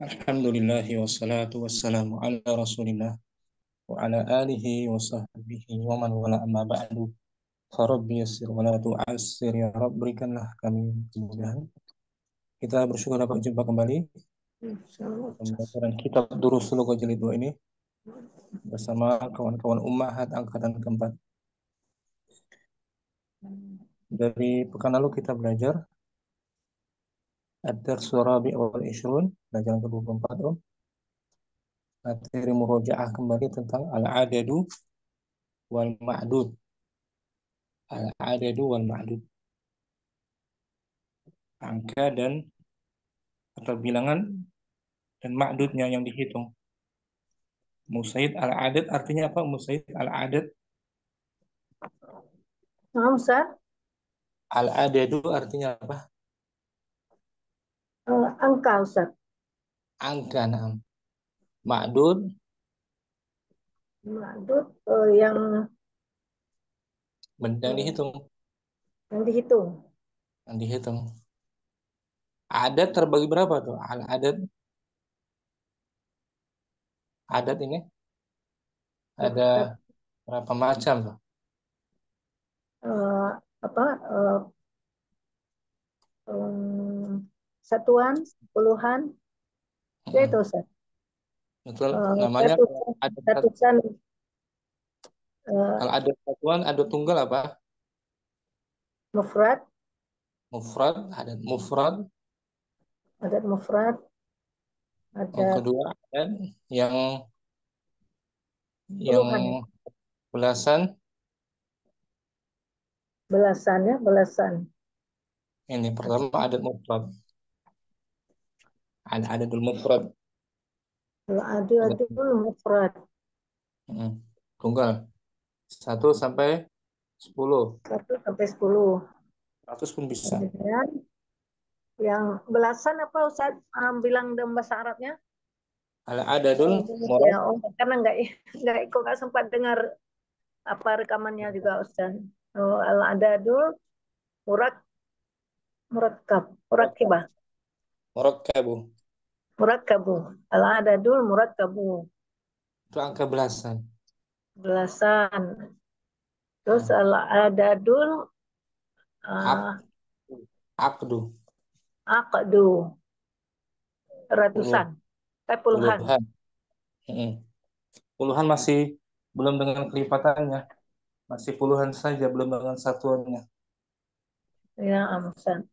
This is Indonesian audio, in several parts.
Alhamdulillah wassalatu wassalamu ala Rasulillah wa ala alihi wa sahbihi wa man wala amma ba'du. Farabbi yassir wa la tu'assir ya Rabb, berikanlah kami kemudahan. Kita bersyukur dapat jumpa kembali pembelajaran kitab Durus Lughah jilid 2 ini bersama kawan-kawan Ummahat angkatan keempat. Dari pekan lalu kita belajar Ad-Darsu Rabi' wal Ishrun, pelajaran ke-24. Materi murojaah kembali tentang al-adadu wal ma'dud. Al-adadu wal ma'dud, angka dan atau bilangan dan ma'dudnya yang dihitung. Musaid al-adad artinya apa? Musaid al-adad, Ustaz, al-adadu artinya apa? angka Ustaz. Angka. Nah, ma'dud Ma'dud yang benda yang dihitung, dihitung. yang dihitung. Adad terbagi berapa tuh? Al-adad, adat ini ada berapa macam tuh? Eh, apa satuan, puluhan, itu Ustaz. Betul, namanya Ratusan, adat. ratusan, Kalau adat satuan, adat tunggal apa? mufrad, Mufrad, adat mufrad. adat mufrad, Yang adat kedua adat yang puluhan, belasan. belasan ya, belasan. Ini pertama adat mufrad. Ada adadul mufrad. Kalau adul mufrad, Tunggal 1 sampai 10. 1 sampai 10. 100 pun bisa. Kemudian yang belasan apa Ustaz? Bilang dalam bahasa Arabnya? Al adadul Ya, murad. karena nggak sempat dengar apa rekamannya juga Ustaz. Al-adadul murak murakkab murakibah Murakkabu. murakkabu al-adadul murakkabu Itu angka belasan. belasan. Terus al-adadul Ak, akdu. aqdu Puluh, ratusan puluhan. puluhan. Puluhan masih belum dengan kelipatannya. Masih puluhan saja, belum dengan satuannya. Ya amsan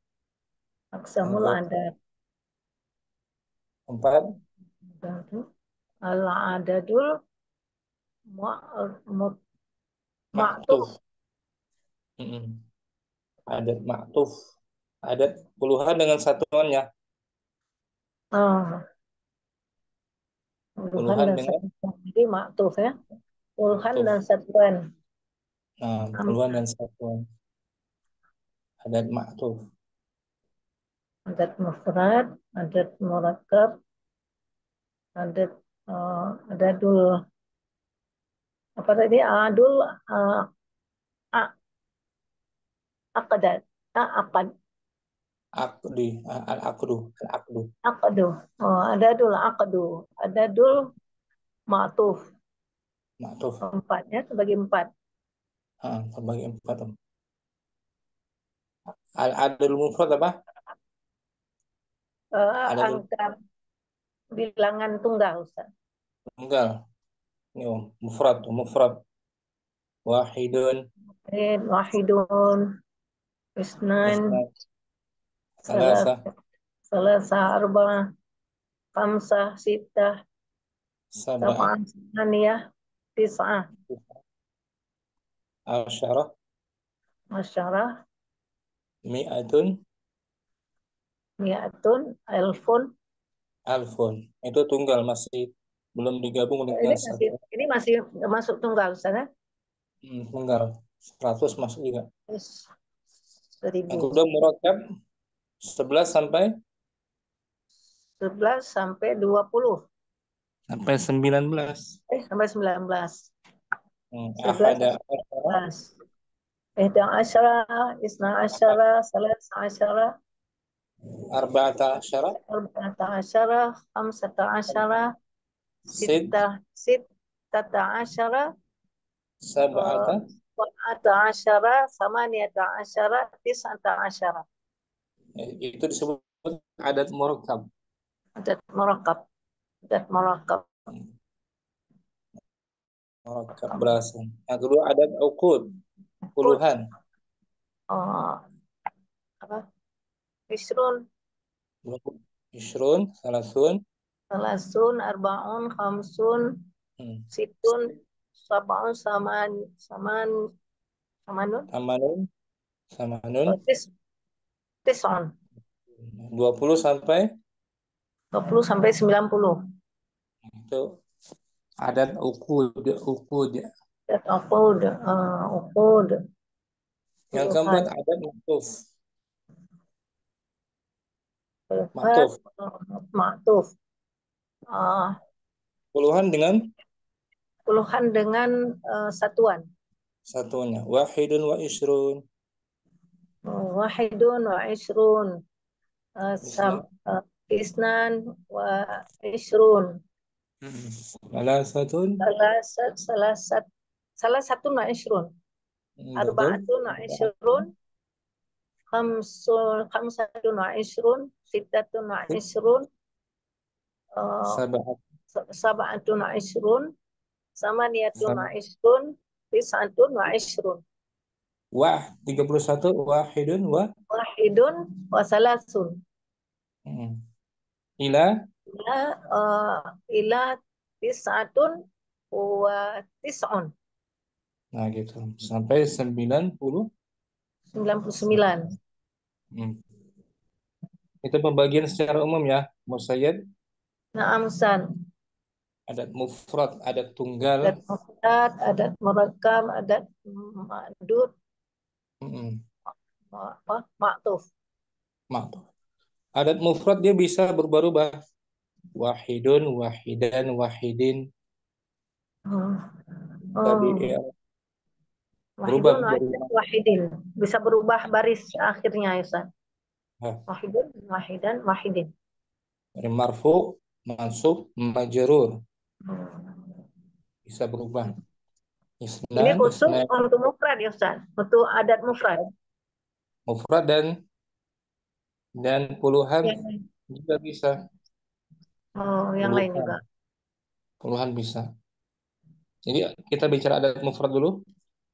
aksamul Yang adad keempat, al-adadul maktuf. ma'tuf. Adat maktuf. Adat puluhan dengan satuannya. Oh, puluhan Puluhan dan dengan satuan. Jadi ma'tuf ya. Puluhan maktuf. dan satuan. Puluhan dan satuan. Adat maktuf. Adat mufrad, adat murakkab, adat adadul apa tadi? Adul a- akadat, akad, Akdi, al-akdu, al-akdu. akadu. Adadul akadu, adadul ma'tuf. Maktuf. Empatnya terbagi 4. Terbagi 4. Al-adadul mufrad apa? Adadul Angka bilangan tunggal, Ustaz. tunggal. Ini mufrad, mufrad. Wahidun, Wahidun, isnan, isna, salas, salasa, salasa, arba'ah, khamsah, sittah, sab'ah, sab'ah, saniyah, tis'ah, asyarah, asyarah, mi'atun, mi'atun, elfun. alfun. Itu tunggal, masih belum digabung Ini dengan masih satu. ini masih masuk tunggal, Ustaz ya? Tunggal. 100 masuk juga. Terus Yang 1000. kedua murakkab 11 sampai 11 sampai 20. sampai 19. Sampai 19. 11 Ahada sampai asyara, 19. Ihda asyara, isna asyara, salasa asyara, arba'ata asyara, arba'ata asyara, khamsata asyara, sid, sittata asyara, sab'ata. sab'ata asyara, samaniyata asyara, tis'ata asyara. Itu disebut adat murakkab. Adat murakkab. Adat murakkab. Murakkab belasan. Yang kedua adat uqud, Kut. puluhan. Apa? Isrun, Isrun, salasun, salasun, arba'un, khamsun, hmm. situn, sab'un, samanun, Tamanun, samanun, tis'un, 20 sampai 20 sampai 90. itu adat uqud, uqud. Dan uqud, uqud, Yang keempat puluhan, adat maktuf. puluhan, Maktuf. maktuf, uh, Puluhan dengan puluhan dengan satuan. satunya. Wahidun wa isrun. Wahidun wa isrun, Isna. isnan wa isrun, Salasatun. salah satu wa isrun, Betul. arba'atun wa isrun, khamsatun wa isrun, sittatun wa isrun, uh, Sab'at. sab'atun wa isrun, samaniyatun wa Sama. isrun, tis'atun wa isrun. 31. Wahidun wa. Wahidun wa salasun. Ila. Ila tis'atun wa tis'un. Nah gitu. Sampai 90. 99. Hmm. Itu pembagian secara umum ya. Musayyad, Naam san. adat mufrad, adat tunggal. Adat mufrad, adat murakkab, adat ma'dud, Hmm. apa? Ma'tuf. Maaf. Adat mufrad dia bisa berubah-ubah. Wahidun, wahidan, wahidin. Hmm. Tadi Oh. ya, berubah Wahidun, dari wahidan, wahidin. Bisa berubah baris akhirnya ya Ustaz. nah, Wahidun, wahidan, wahidin. dari marfu, mansub, majrur. Hmm. Bisa berubah. Ini Isnan, khusus isnan, untuk mufrad ya Ustaz. Untuk adat mufrad. mufrad dan puluhan Yang, juga bisa. oh, yang lain Puluhan, juga. puluhan bisa. Jadi kita bicara adat mufrad dulu.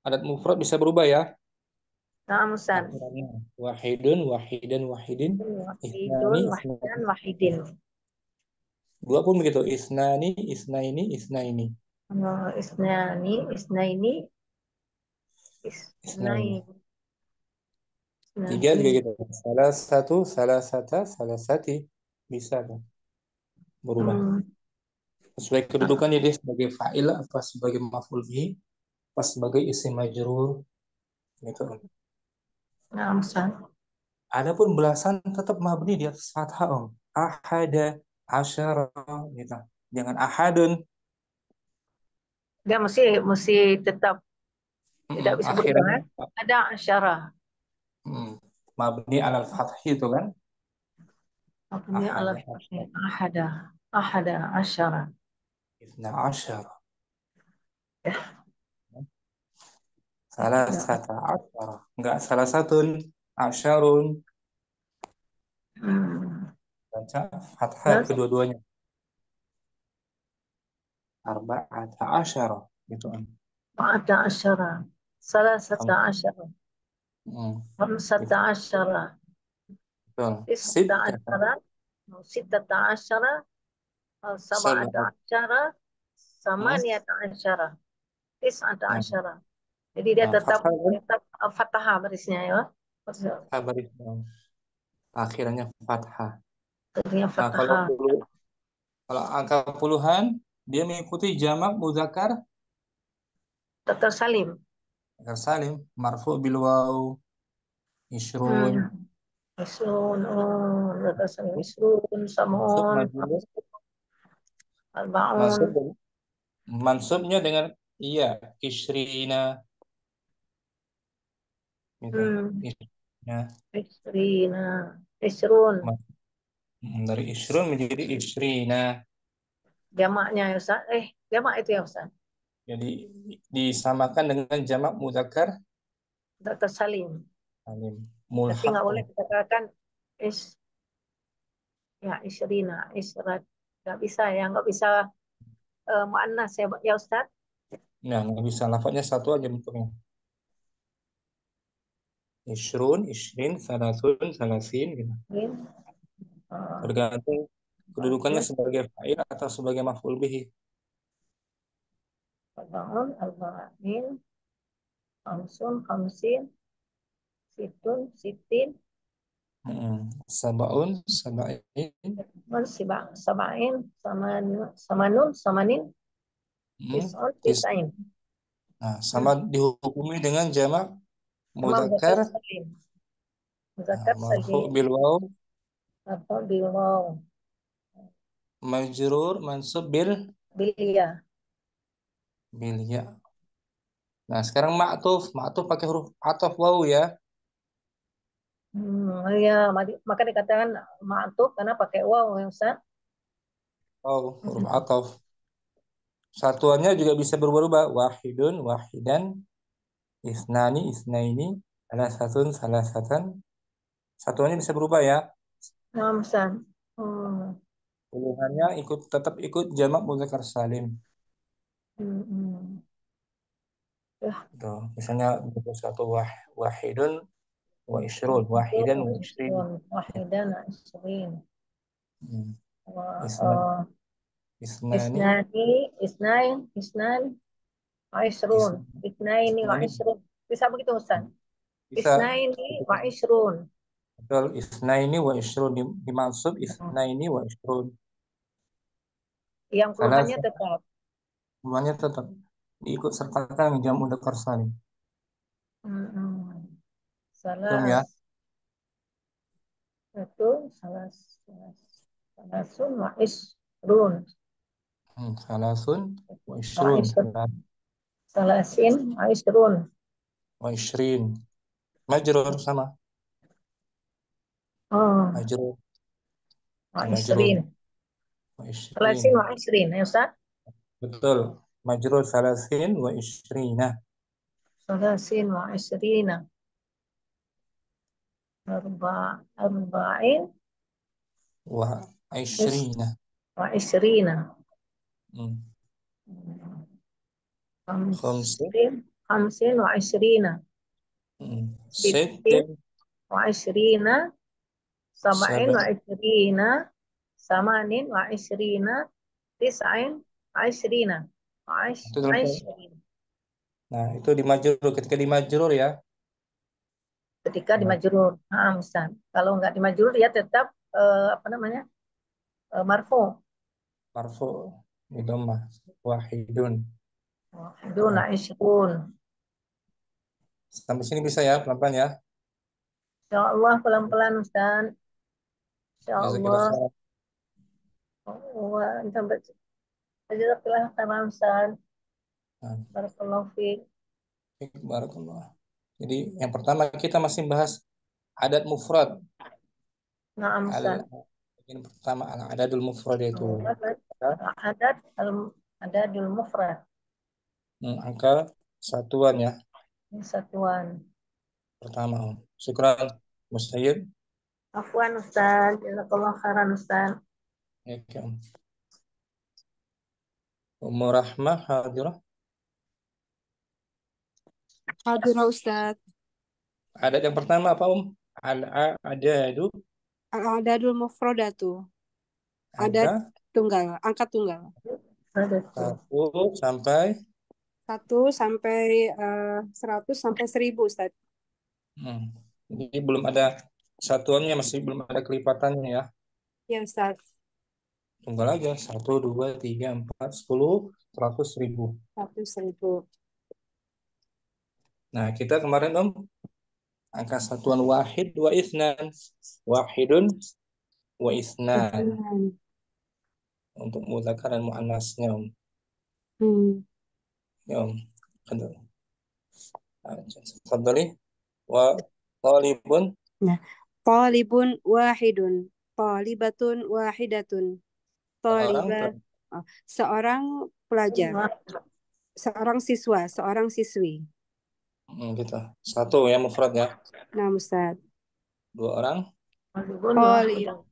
Adat mufrad bisa berubah ya. Naam Ustaz. Aturannya wahidun, wahidan, wahidin. Isnani, Wahidun, wahidan, isnani. wahidin. Dua pun begitu. Isnani, isnaini, isnaini. Isnani, isnaini, isnaini, Isnaini. Tiga juga isnaini. gitu. Salah satu, salah sata, salah sati. Bisa kan? Berubah. Hmm. Sesuai kedudukannya dia sebagai fa'il, apa sebagai maf'ul bihi, apa sebagai isim majrur. Gitu. Naam Ustaz. Adapun belasan tetap mabni di atas fathah. Om. Ahada, asyara. Gitu. Jangan ahadun. Dia mesti tetap tidak bisa berubah. Akhirannya Ada asyarah. mm, mabni alal fathah itu kan. Mabni ala Ahada, fathih. asyara. Ahada, asyara. Isna asyara. Ya, Salah ahada. satu asyara. Enggak salah satu asyarun. Hmm. Baca fathah Terus, kedua-duanya. Arba'ata asyara. Gitu kan. ada asyara. Salah satu Kamu- asyara. mm, Khamsata gitu. asyara. Betul. Tis'ata Sittata. asyara. Sittata asyara. Sab'ata Sab'at. asyara. Hmm. Samaniyata asyara. Tis'ata Nah, asyara. Jadi dia tetap fathah kan? tetap fathah barisnya ya. Kabar Islam. Akhirnya fathah. Akhirnya Nah, fathah. kalau angka puluhan dia mengikuti jamak muzakkar Dr. Salim. salim marfu bil waw isrun Hmm. Isrun, oh, Dr. Salim. Isrun, mansub Samun, majrur mansub Arbaun. mansubnya dengan iya isrina gitu Hmm. isrina Isrina. Isrun. Dari isrun menjadi isrina. Jamaknya ya Ustaz. Jamak itu ya Ustaz. Jadi disamakan dengan jamak muzakkar Dr. Salim. salim. Tapi Mulhaq. nggak boleh kita katakan is ya isrina, israt. Nggak bisa ya, nggak bisa muannas ya, ya Ustaz. Nah, nggak bisa. Lafadznya satu aja bentuknya. Isrun, isrin, salasun, salasin. Gitu. Ini, uh, Tergantung kedudukannya bagus. sebagai fa'il atau sebagai maf'ul bihi. Bangun, arba'in, khamsun, khamsin, situn, sitin, Sabaun, sabain. sabain, samanun, samanin, Hmm. tis'un, Tis. tis'ain. Nah, Hmm. sama dihukumi dengan jamak Sama muzakkar mudzakkar salim. Muzakkar marfu salim bil waw, atau bilwaw. majrur, mansub bil Bilia. ya. Nah, sekarang ma'tuf. Ma'tuf pakai huruf ataf waw ya. Ya, maka dikatakan ma'tuf karena pakai waw ya Ustaz. Waw, huruf ataf. Satuannya juga bisa berubah-ubah. Wahidun, wahidan, isnani, isnaini, salah satun, salah satan. Satuannya bisa berubah ya. Nah, Ustaz. Hmm. Pilihannya tetap ikut jamak mudzakkar salim. Hmm, hmm. Ya, Tuh, misalnya 21 wahidun wa isrun, itu wahidan wa isrin. wahidan isrin. Hmm. Wa- Isna, eh, isnani, Isnani, isnan, wa isrun. is- Isnaini wa isnani isrun. Bisa begitu Ustaz? bisa. Isnaini wa isrun. Betul, isnaini wa isrun dimaksud isnaini wa isrun. Yang Salah puluhannya tetap. semuanya tetap diikut sertakan jam mudzakkar salim. Hmm, hmm. Belum ya? Salas. Itu salasun wa isrun. Salasun wa Wa isrun, isrun. Salasin wa isrun. wa isrin. Majrur sama. Oh, Majrur, wa majrur, isrin. wa isrin. Salasin wa isrin ya Ustaz? Betul. Majrur salasin wa isrina. Salasin wa isrina. Arba'in Wa is isrina. wa isrina. Hmm. Khamsin. Khamsin, khamsin wa isrina. Sittin Sittin. wa isrina. Sab'in wa Sab'in. isrina. Samanin wa isrina. Tis'ain wa isrina. Itu dalam, Isrina. nah, itu di majrur. Ketika di majrur ya. Ketika di Nah, majrur. Nah, misal. Kalau nggak di majrur dia tetap apa namanya? Marfu. marfu di dhammah. Wahidun. Duna Ya. isrun. Sampai sini bisa ya, pelan-pelan ya. Insya Allah pelan-pelan Ustaz. Insya Jazakallah Allah. khair. Wah, sampai jazakallah khairan Ustaz. Nah, Barakallahu fiik. baik, barakallah. Jadi yang pertama kita masih bahas adat mufrad. Naam Al Ustaz. Yang pertama al adadul mufrad itu angka, Adat adadul mufrad. angka satuan ya Satuan. pertama. Syukran Musayyib. Afwan Ustaz. Jazakallah khairan Ustaz. Ya, Ummu Rahmah hadirah. Hadirah Ustadz. Adat yang pertama apa Al adadu Al-adadul mufradatu. Adat angka tunggal, angka tunggal. Ada tuh. 1 sampai 1 sampai 1000 Ustadz. hmm, jadi belum ada satuannya, masih belum ada kelipatannya ya. Ya Ustadz. Tunggal aja 1, 2, 3, 4, 10, 100, 1000. 100.000. Nah, kita kemarin angka satuan wahid wa isnan. Wahidun wa isnan Isnan. untuk mudzakkar dan muannasnya Hmm. Ya Tafadhali. Wa talibun Nah, talibun wahidun. Talibatun wahidatun. Seorang Taliba, seorang pelajar, seorang siswa, seorang siswi. gitu. Satu ya mufrad ya. Nah, Ustaz. Dua orang.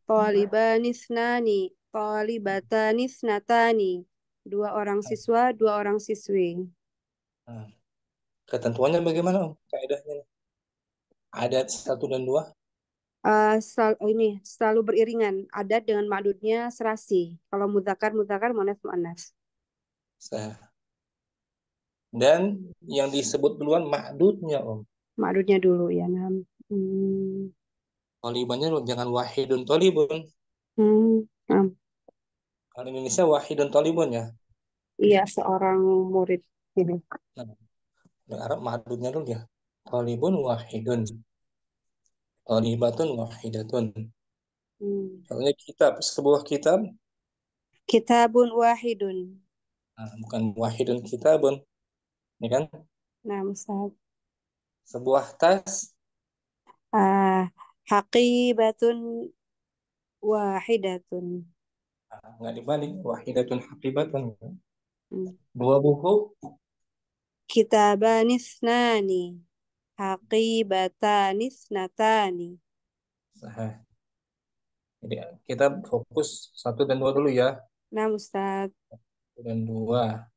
Talibanisnani, talibatanisnatani. Dua orang siswa, dua orang siswi. Nah, ketentuannya bagaimana Om? Kaidahnya ada satu dan dua. Ini selalu beriringan. Adat dengan ma'dudnya serasi. Kalau mudzakkar, mudzakkar, muannats, muannats. Dan yang disebut duluan ma'dudnya Om. Ma'dudnya dulu ya. Nah. Tolibannya jangan wahidun tolibun. Nah. Kalau Indonesia wahidun tolibun ya. Iya, seorang murid ini. Nah, di Arab ma'dudnya dulu ya. Tolibun wahidun. Tolibatun wahidatun. Soalnya kitab, sebuah kitab. Kitabun wahidun. Nah, bukan wahidun kitabun. Ini kan Nah, Ustaz. sebuah tas. Haqibatun wahidatun. Nah, nggak dibalik. Wahidatun haqibatun. Hmm. Dua buku. Kitabanisnani. Haqibatanisnatani. Sahih. Jadi kita fokus satu dan dua dulu ya. Nah, Ustaz. Satu dan dua.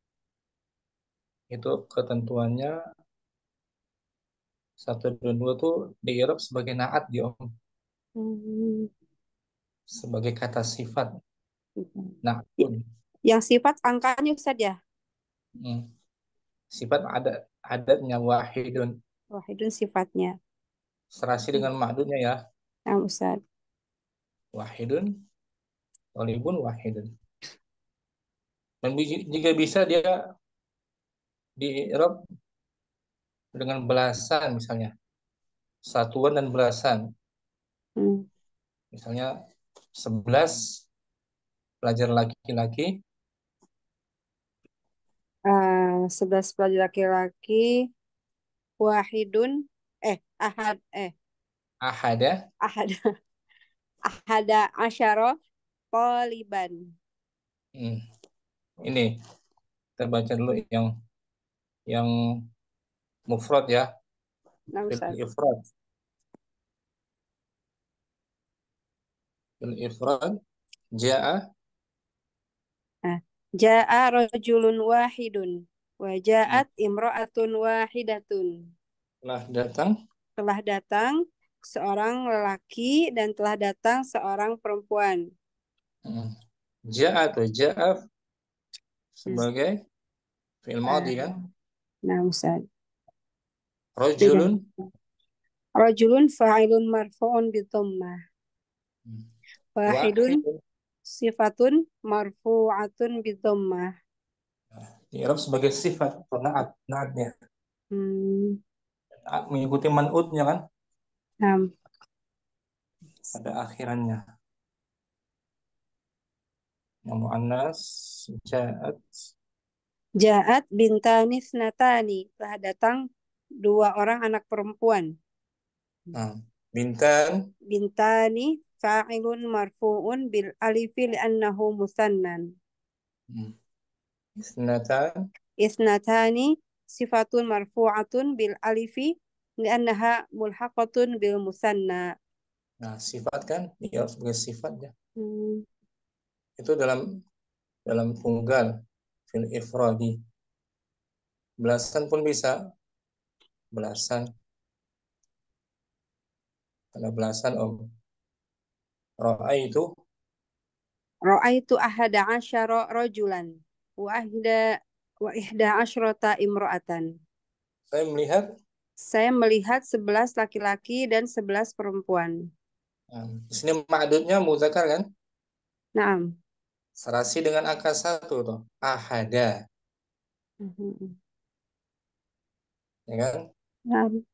Itu ketentuannya satu dan dua tuh di Arab sebagai naat di Om. Sebagai kata sifat. Naatun. Yang sifat angkanya Ustaz ya? Sifat adatnya wahidun. Wahidun sifatnya. Serasi dengan ma'dudnya ya. Nah, Ustaz. Wahidun, tolibun wahidun. Dan jika bisa dia di Arab dengan belasan misalnya. Satuan dan belasan. Misalnya 11 pelajar laki-laki. 11 pelajar laki-laki. Wahidun. Ahad. Ahada. Ahada asyara taliban. Ini kita baca dulu yang mufrad ya. Nah, Ustaz. Ifrad. Ifrad ja'a. Ja'a rajulun wahidun wa ja'at imra'atun wahidatun. Telah datang seorang lelaki dan telah datang seorang perempuan. Ja'a atau ja'af sebagai fi'il madhi kan? Nah, Ustaz. Rajulun fa'ilun marfu'un bidhammah. Wahidun sifatun marfu'atun bidhammah. Di Arab sebagai sifat atau naatnya. Mengikuti man'utnya kan? Pada akhirannya. Yang mu'annas ja'at. Ja'at bintani snatani. Telah datang dua orang anak perempuan. Bintani fa'ilun marfu'un bil alifi li'annahu musannan. Isnatani sifatun marfu'atun bil alifi li'annaha mulhaqatun bil musanna. Nah, sifat kan? Ya, sebagai sifat ya. Itu dalam tunggal fil ifradi. Belasan pun bisa. Belasan. Ada belasan Om. Ra'aitu ahada asyara rajulan wa ihda asyrata imra'atan. Saya melihat 11 laki-laki dan 11 perempuan. Di sini ma'dudnya muzakkar kan? Naam. Serasi dengan angka 1 tuh. Ahada. Ya kan? Naam.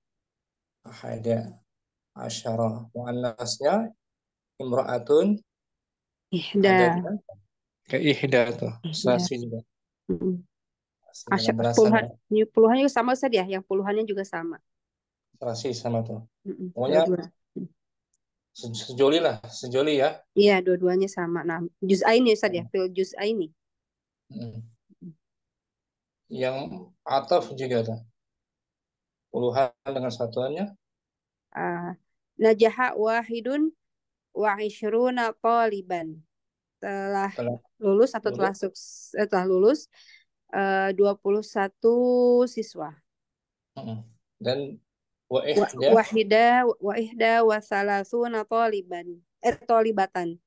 Ahada. Asyara. Muannasnya imra'atun. Ihda. Ke ihda tuh. Serasi juga. Puluhannya juga sama saja ya, yang puluhannya juga sama. Serasi sama tuh. Pokoknya Sejoli lah, sejoli ya. Iya, dua-duanya sama. Nah, juz'ain ya Ustaz ya, fil juz'aini. Mm. Yang ataf juga tuh. Puluhan dengan satuannya. Ah, najaha wahidun wa ishruna taliban. Telah Telah lulus atau lulus. telah lulus 21 siswa. Dan wa Wa, ihda wahida wa salasuna taliban. Talibatan.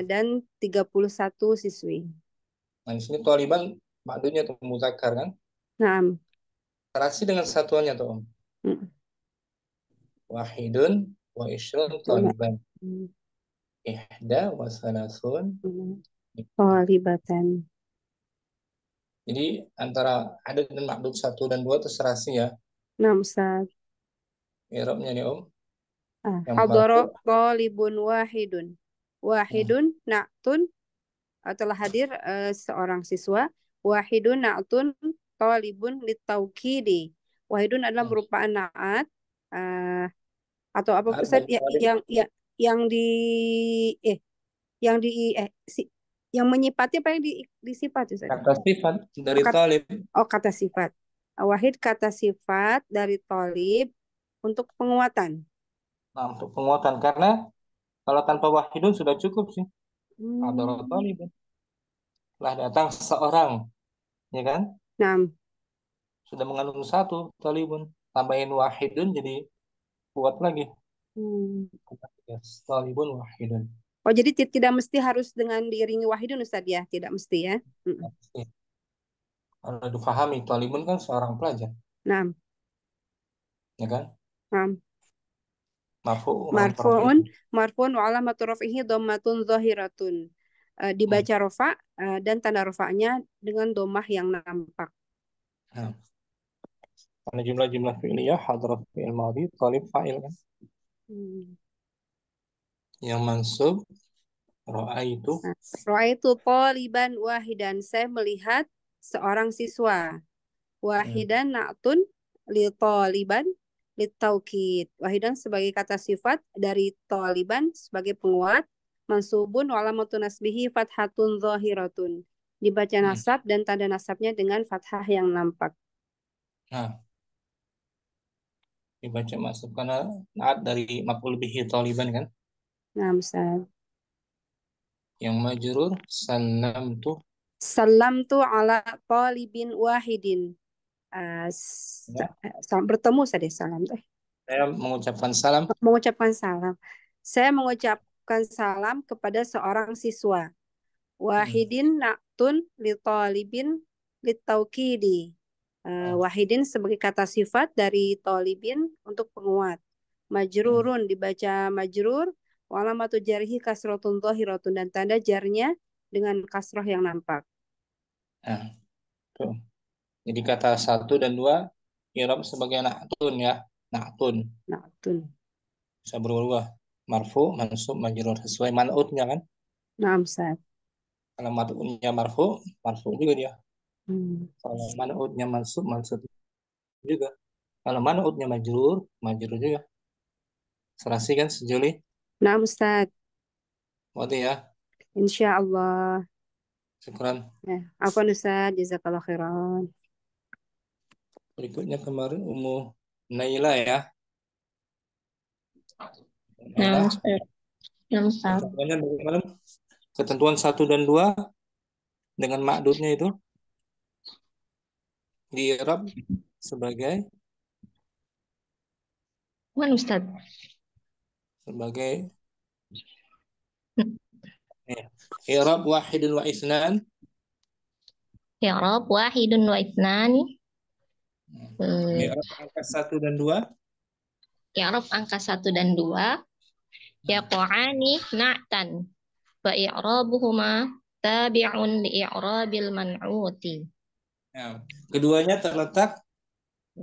Dan 31 siswi. Nah, di sini Taliban makdunya tuh muzakkar kan? Nah, Interaksi dengan satuannya tuh Om. Wahidun wa ishrun Taliban. Ihda wa salasun. Talibatan. Jadi antara adad dan makdud 1 dan 2 terserasi ya. Nah, Ustaz. I'rabnya nih Om. Yang Hadara pertama, talibun wahidun. Wahidun na'tun telah hadir seorang siswa. Wahidun na'tun talibun litaukidi. Wahidun adalah merupakan na'at atau apa Naat Ustaz dari ya, talib, yang di eh yang di yang menyipati apa yang disifati Ustaz? kata sifat Oh, dari talib. kata sifat. Wahid kata sifat dari talib untuk penguatan. Nah, untuk penguatan karena kalau tanpa wahidun sudah cukup sih. Hadara Hmm. talibun. Telah datang seorang, ya kan? Nah, Sudah mengandung satu talibun. Tambahin wahidun jadi kuat lagi. Talibun wahidun. oh jadi tidak mesti harus dengan diiringi wahidun Ustaz ya, tidak mesti ya. Kalau difahami, talibun kan seorang pelajar, Nah, ya kan? nah. Marfu Marfu'un wa alamatu raf'ihi dhammatun zahiratun. Dibaca rofa dan tanda rofanya dengan domah yang nampak. Nah, karena jumlah-jumlah fi'liyah hadrat fi'il madhi talib fa'il kan. Yang mansub ra'aitu. Ra'aitu taliban wahidan. Saya melihat seorang siswa. Wahidan na'tun li taliban li taukid. Wahidan sebagai kata sifat dari taliban sebagai penguat. Mansubun wa alamatu nasbihi fathatun zahiratun. Dibaca nasab dan tanda nasabnya dengan fathah yang nampak. Nah, dibaca masuk karena naat dari maf'ul bihi taliban kan. Nah, Ustaz. Yang majrur salamtu. Salam tu ala talibin wahidin. Ya. Bertemu saya salam tuh. Saya mengucapkan salam. Mengucapkan salam. Saya mengucapkan salam kepada seorang siswa. Wahidin na'tun li talibin li taukidi. Wahidin sebagai kata sifat dari talibin untuk penguat. Majrurun dibaca majrur. Walamatu jarihi kasrotun zahiratun dan tanda jarnya dengan kasroh yang nampak. Nah, tuh. Jadi kata 1 dan 2 i'rab sebagai na'tun ya. Na'tun. Na'tun. Bisa berubah. Marfu, mansub, majrur sesuai man'utnya kan. Naam, Ustaz. Kalau man'utnya marfu, marfu juga dia. Kalau Hmm. man'utnya mansub, mansub juga. Kalau man'utnya majrur, majrur juga. Serasi kan sejoli? Naam, Ustaz. Waktu ya. Insya Allah. Syukran. Ya, afwan Ustaz. Jazakallah khairan. Berikutnya kemarin Ummu Naila ya. Nah, Naila. Ustaz. Nah, Ustaz. Ketentuannya bagaimana? Ketentuan 1 dan 2 dengan makdudnya itu di i'rab sebagai Mana Ustaz? sebagai i'rab wahidun wa isnan. I'rab wahidun wa ithnani. I'rab angka 1 dan 2. I'rab angka 1 dan 2. Yaqa'ani na'tan. Wa i'rabuhuma tabi'un li i'rabil man'uti. Nah, keduanya terletak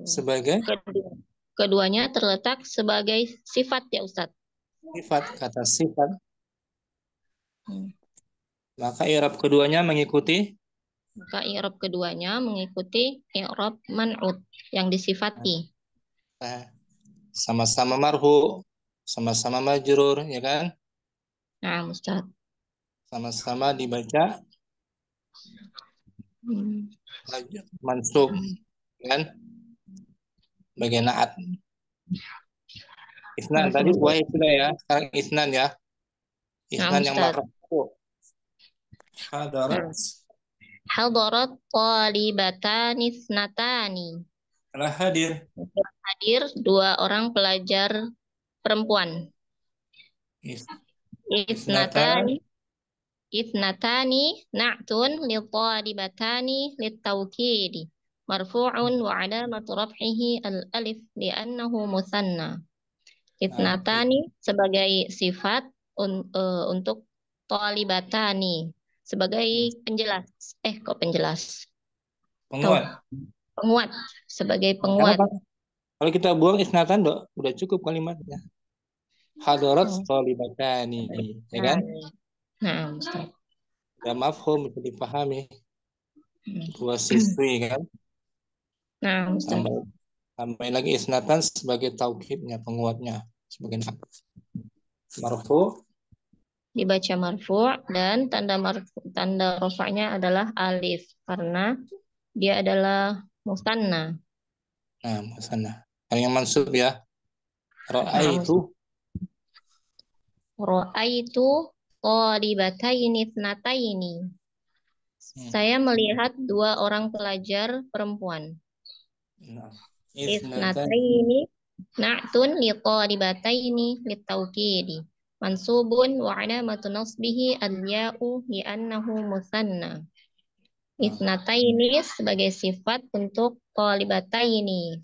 sebagai Keduanya terletak sebagai sifat ya Ustaz. sifat, kata sifat. Maka i'rab keduanya mengikuti i'rab man'ut yang disifati. sama-sama marfu, sama-sama majrur, ya kan? Nah, Ustaz. Sama-sama dibaca Hmm. mansub, kan? Bagian naat. Isnan tadi Marfu'. wahid sudah ya. Sekarang isnan ya. Nah, Isnan yang Ustaz. marfu. Hadarat. Nah. Hadarat talibatani ithnatani. Telah hadir. Hadir dua orang pelajar perempuan. Isnatan. Ithnatani. Ithnatani na'tun litalibatani littawkidi. Marfu'un wa alamatu raf'ihi al-alif li'annahu muthanna. Ithnatani sebagai sifat untuk talibatani. Sebagai penjelas. Kok penjelas? Penguat. Penguat. Sebagai Karena penguat. kalau kita buang isnatan, Dok, udah cukup kalimatnya. Hadarat talibatani, ya kan? Nah, Ustaz. Udah mafhum, bisa dipahami. Dua siswi, kan? Nah, Ustaz. Tambah lagi isnatan sebagai taukidnya, penguatnya. Sebagai marfu. Dibaca marfu' dan tanda rofaknya adalah alif karena dia adalah musanna. Nah, sana. Yang mansub ya. Ra'aitu. Ra'aitu talibataini ithnataini. Saya melihat dua orang pelajar perempuan. Ithnataini na'tun li talibataini litawkidi. Mansubun wa alamatu nasbihi al-ya'u li'annahu musanna. Ithnataini sebagai sifat untuk talibataini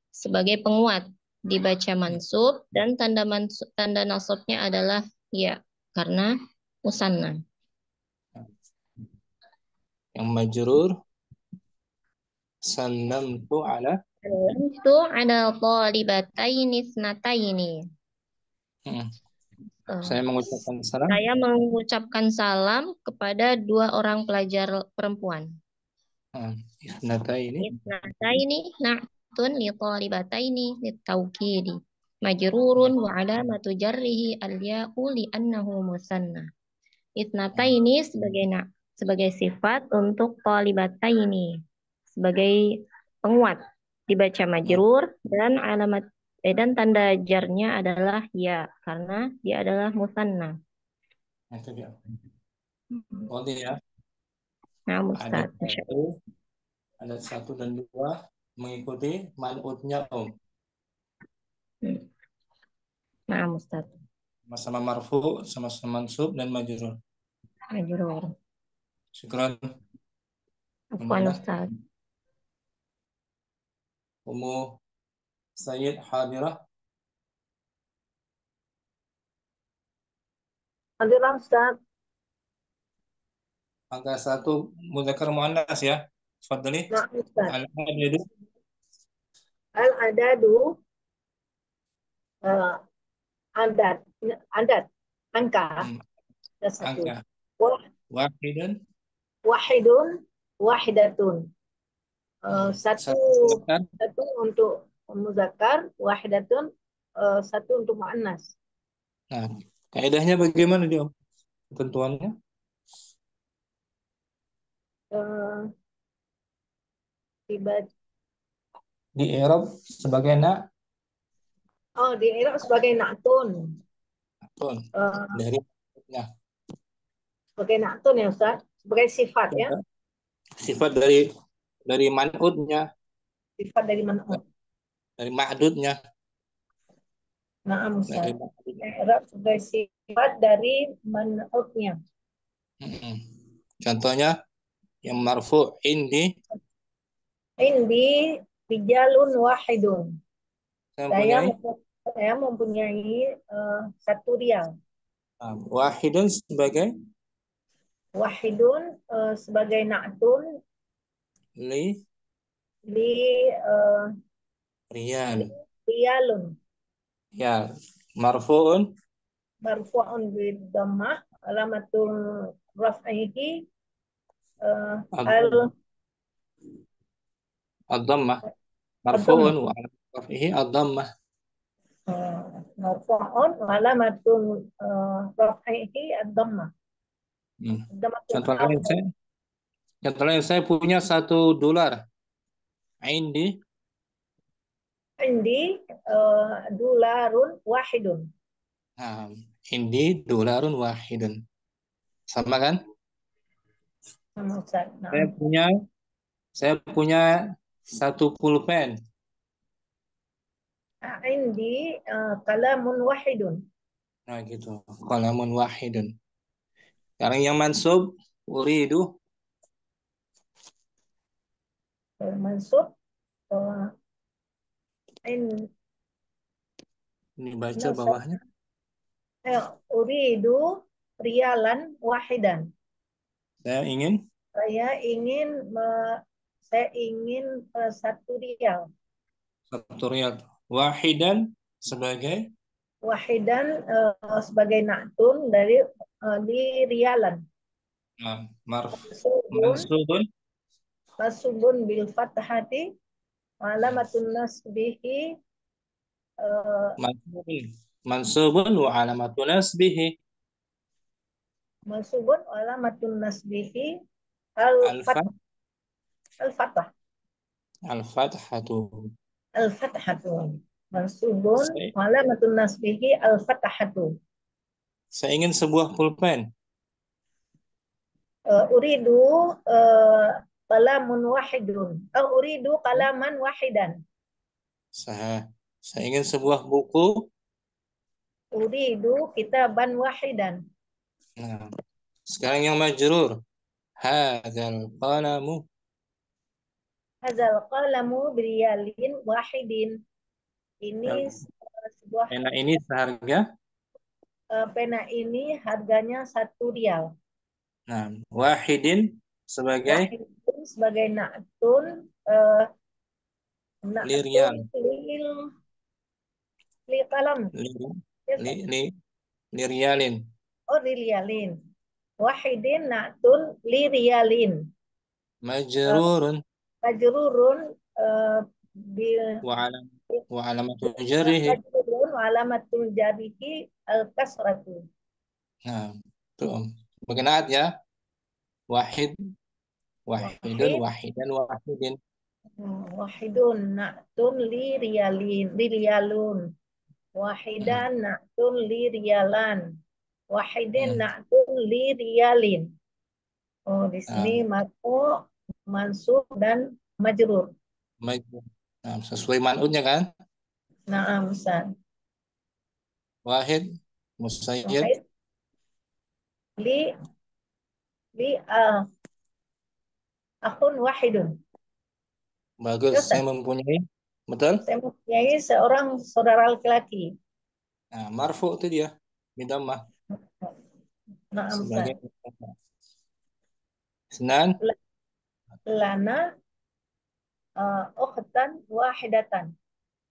sebagai penguat dibaca mansub dan tanda nasabnya adalah ya karena musanna. Yang majrur sallamtu ala talibataini ithnataini. Saya mengucapkan salam. Saya mengucapkan salam kepada dua orang pelajar perempuan. Ithnataini na'tun li talibataini litawkidi. Majrurun wa alamatu jarrihi al-ya'u li'annahu musanna. Ithnataini sebagai sifat untuk talibataini sebagai penguat dibaca majrur dan dan tanda jarnya adalah ya karena dia adalah musanna. Itu dia. Ya. Nah, Ustaz. Ada satu dan dua mengikuti man'utnya Nah, Ustaz. Sama-sama marfu, sama-sama mansub dan majrur. Majrur. Syukran. Afwan, Ustaz. Ummu Sayyid hadirah. Hadirah, Ustaz. Angka 1 mudzakkar muannas ya. Fadli. Nah, Ustaz. Al-adadu. Al-adadu adat angka. Angka. Wahidun. Wahidun, wahidatun. Satu untuk muzakkar, wahidatun satu untuk muannas. Nah, kaidahnya bagaimana dia? Ketentuannya? Di i'rab sebagai di i'rab sebagai na'tun. Dari sebagai na'tun ya Ustaz, sebagai sifat ya. Sifat dari man'utnya. Sifat dari man'ut. Dari ma'dudnya. Na'am Ustaz. I'rab sebagai sifat dari man'utnya. Contohnya yang marfu indi rijalun wahidun. Saya mempunyai satu rial. Wahidun sebagai sebagai na'tun li riyalun. Ya, marfu'un Bid dhammah alamatul raf'ihi ad-dhammah. Marfu'un wa raf'ihi ad-dhammah. Marfu'un wa alamatul raf'ihi ad-dhammah. Hmm. Ad-dhammatul Contoh lain akhir. saya, contoh lain saya punya $1. Indi, Indi dolarun wahidun. nah, indi dolarun wahidun. Sama kan? Sama Ustaz. Saya Nah. punya saya punya 1 pulpen. Indi kalamun wahidun. Nah gitu. Qalamun wahidun. Sekarang yang mansub uridu. Mansub in Ini baca nasab bawahnya. uridu rialan wahidan. Saya ingin Saya ingin saya ingin 1 rial. 1 riyal. Wahidan sebagai Wahidan sebagai na'tun dari di rialan. nah, marf Mansubun mansubun mansubun bil fathati alamatun nasbihi mansubun mansubun wa alamatu nasbihi mansubun alamatun nasbihi al alfa fath al fathah al-fathatu. al fathatu mansubun Saya, alamatun nasbihi al fathatu. saya ingin sebuah pulpen. Uridu qalamun wahidun. Uridu qalaman wahidan. Saya ingin sebuah buku. Uridu kitaban wahidan. Nah, sekarang yang majrur. Hadzal qalamu. Hadzal qalamu biriyalin wahidin. Ini sebuah Pena ini seharga. pena ini harganya 1 rial. Nah, wahidin sebagai Wahidin sebagai na'tun lirial. li qalam. Li, Yes, li, li, lirialin. oh riyalin. Wahidin na'tun li riyalin. Majrurun Majrurun bil wa alam wa alamatu jarrihi. majrurun wa alamatul jarihi al kasratu. Nah, tuh. Berkenaan ya. Wahid, wahidun, Wahid wahidan, wahidin. wahidun na'tun li riyalin li riyalun. Hmm. Wahidan na'tun li riyalan. Wahidin Hmm. na'tun li riyalin. Oh, di sini Nah, marfu, mansub dan majrur. majrur. Nah, sesuai manutnya kan? Naam Ustaz. Wahid, musayyid. Wahid li li akhun wahidun. Bagus, Ya saya Ustaz. mempunyai. Betul? Saya mempunyai seorang saudara laki-laki. Nah, marfu itu dia. Bidamah Naam sebagai Ustaz. Senan, Lana ukhtan wahidatan.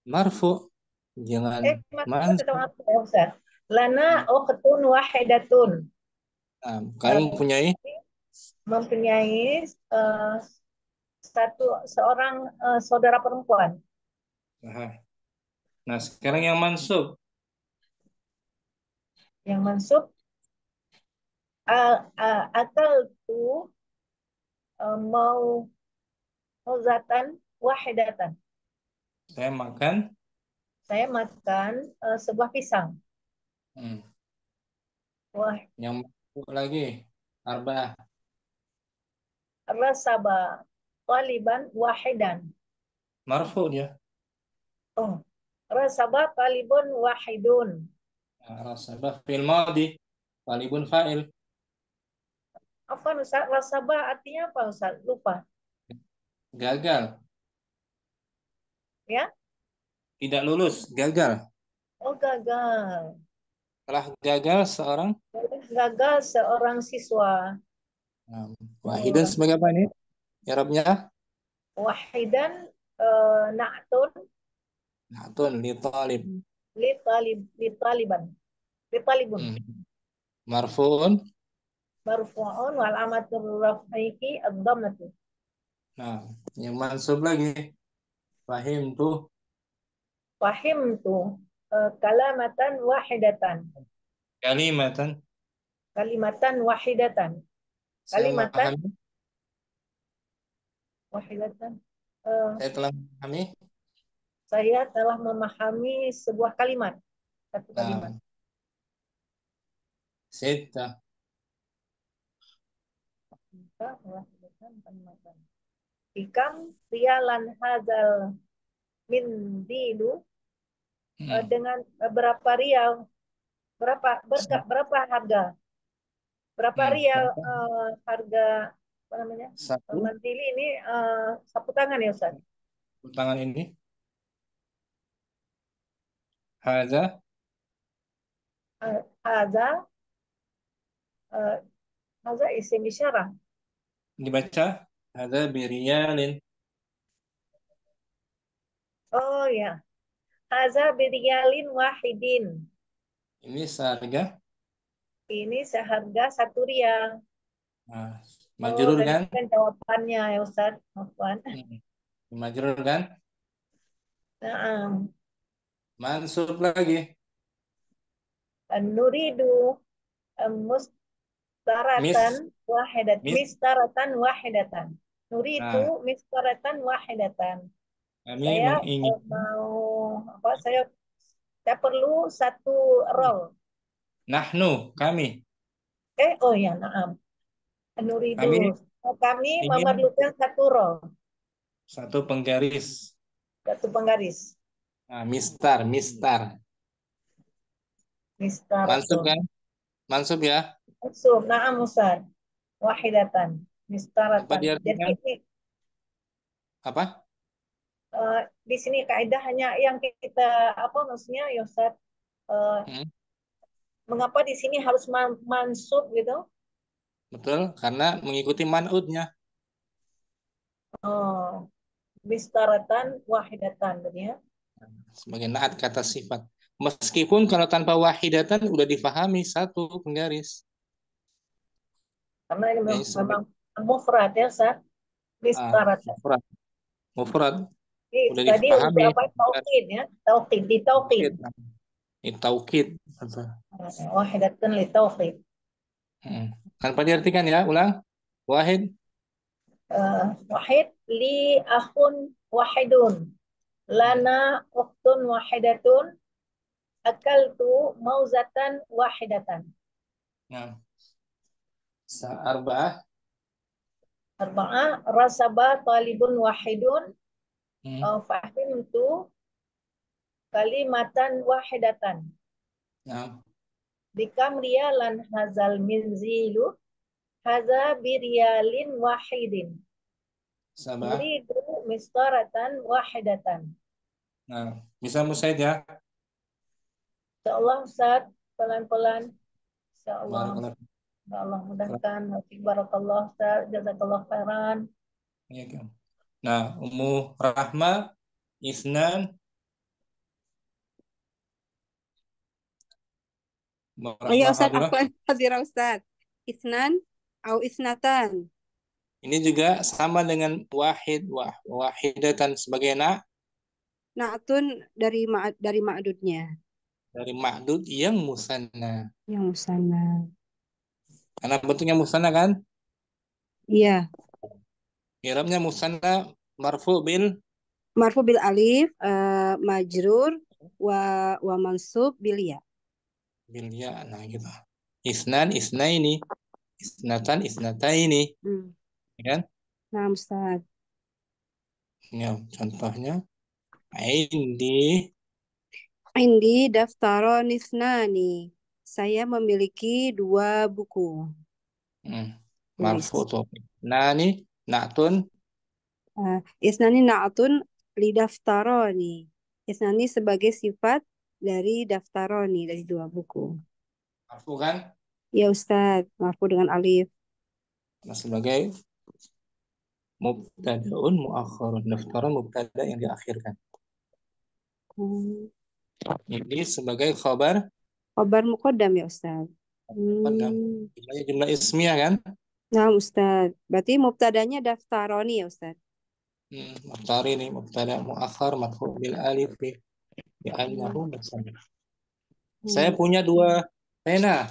marfu. Jangan Maksud tetap mansub. apa ya Ustaz? Lana ukhtun wahidatun. Nah, kami Eh, mempunyai seorang saudara perempuan. Nah, sekarang yang mansub. Yang mansub akal tu mau zatan wahidatan. Saya makan. Saya makan sebuah pisang. Hmm. Wah, Yang mansub lagi. Arba'ah. rasaba taliban wahidan. Marfu dia. Oh, rasaba talibun wahidun. Nah, rasabah fil madi. Talibun fa'il. Apa Ustaz? Rasaba artinya apa Ustaz? Lupa. Gagal. Ya? Tidak lulus. Gagal. Oh, gagal. Telah gagal seorang. Gagal seorang siswa. Nah, Oh, wahidan sebagai apa ini? Arabnya? wahidan na'tun Natun li talib. li taliban. Li talibun. Hmm. Marfu'un. Marfu'un wal amatur raf'ihi ad-dhammatu. Nah, yang mansub lagi. Fahim tuh. Fahim tuh kalamatan wahidatan. Kalimatan. Kalimatan wahidatan. Saya Kalimatan memahami. wahidatan. Saya telah memahami. Saya telah memahami sebuah kalimat. Satu kalimat. Nah, Sita. Wahidatan kalimatan. Ikam rialan hazal min dilu dengan berapa rial, berapa harga, berapa rial harga apa namanya? Satu. Mandili ini sapu tangan ya Ustaz. Tangan ini. Haza. Haza haza isim isyarah. Dibaca. Haza biriyalin. Oh ya. Haza biriyalin wahidin. Ini seharga. Ini seharga 1 rial. Nah, Oh, majrur dan kan? itu kan jawabannya ya Ustaz. Afwan. Majrur kan? Nah, Mansub lagi. nuridu mustaratan wahidat. Mis. Mistaratan wahidatan. Nah, Nuridu mistaratan wahidatan. kami Saya menginginkan. mau apa? Saya perlu 1 roll. Nahnu, kami. Oh ya, naam. Nuridu. Kami Kami ingin memerlukan 1 roll. 1 penggaris. 1 penggaris. Nah, mistar. Mansub Mistaratun. kan? Mansub ya. Maksud, naam Ustaz. Wahidatan. Apa Mistaratan. Jadi diartikan? ini Apa? di sini kaidah hanya yang kita apa maksudnya ya Ustaz, mengapa di sini harus mansub gitu? Betul, karena mengikuti man'udnya. Oh, mistaratan wahidatan gitu ya. Sebagai naat kata sifat. Meskipun kalau tanpa wahidatan udah difahami 1 penggaris. Karena ini Ya, memang mufrad ya Ustaz. Mistaratan. mufrad. Jadi Udah tadi untuk difahami. apa? Taukid ya. Taukid, di taukid. Taukid. Wahidatan li taukid. Tanpa diartikan ya, ulang. Wahid. Wahid li akhun wahidun. Lana uktun wahidatun. Akaltu mauzatan wahidatan. Nah. Arba'ah. Arba'ah rasaba talibun wahidun. Fahimtu kalimatan wahidatan. Nah. Bikam rialan hazal minzilu. Haza biryalin wahidin. Sabah. Nuridu mistaratan wahidatan. Nah, bisa musaid ya. InsyaAllah Ustaz, pelan-pelan. InsyaAllah. Barakallah. Allah mudahkan. Barakallah Ustaz. Jazakallah khairan. Nah, Ummu Rahma, Isnan. Iya Ustaz, afwan, Hadira Ustaz. Isnan au isnatan. Ini juga sama dengan wahidatan sebagai Na'tun dari ma'dudnya. Dari ma'dud yang musanna. Yang musanna. Karena bentuknya musanna kan? Iya. I'rabnya musanna marfu bil alif, majrur wa mansub bil ya. Bil ya, nah gitu. Isnan, isnaini, isnatan, isnataini. Kan? Nah, Ustaz. Ya, contohnya Indi daftaron isnani. Saya memiliki 2 buku. Marfu tuh. Nani, na'tun. Isnani na'tun li daftaroni. Isnani sebagai sifat dari daftaroni, dari 2 buku. Marfu kan? Ya Ustaz, marfu dengan alif. Nah, sebagai mubtada'un mu'akhirun. Daftaron mubtada yang diakhirkan. Ini sebagai khabar Muqaddam ya Ustaz. Jumlah ismiyah kan? Nah Ustaz, berarti mubtadanya daftaroni ya Ustaz. Muftari ini mubtada muakhar marfu bil alif. Li'annahu musanna. Saya punya 2 pena.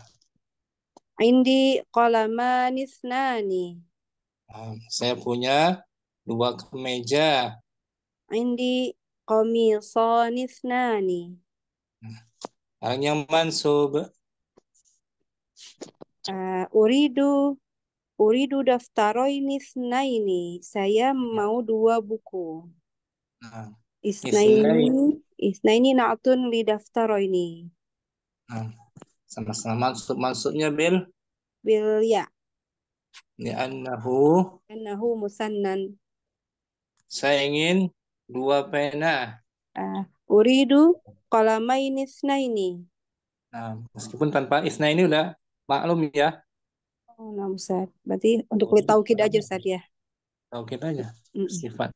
Indi qalaman ithnani. Saya punya 2 kemeja. Indi qamisan ithnani. Orang yang mansub. Uridu daftaroini itsnaini. Saya mau 2 buku. Nah, Isnaini. Isnaini na'tun li daftaroini. Nah, sama-sama maksudnya bil Bil ya. li'annahu, Annahu musannan. saya ingin 2 pena. Uridu qalamaini itsnaini. Nah, meskipun tanpa isna ini udah maklum ya. Oh, nah, Ustaz. Berarti untuk taukid aja, Ustaz ya. Taukid aja Mm-mm. sifat.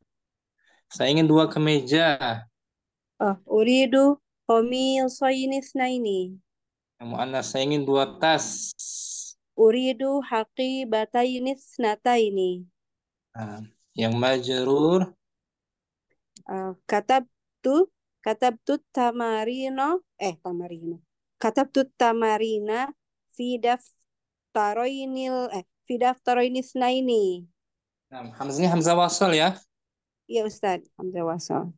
Saya ingin 2 kemeja. Uridu qamisaini itsnaini. Yang muannas saya ingin 2 tas. Uridu haqibataini itsnataini. Nah, yang majrur Katabtu katabtu tamarino. Katabtu tamarina fi daftaroini itsnaini. Nah, hamzanya hamzah wasal ya. Ya Ustaz, hamzah wasal.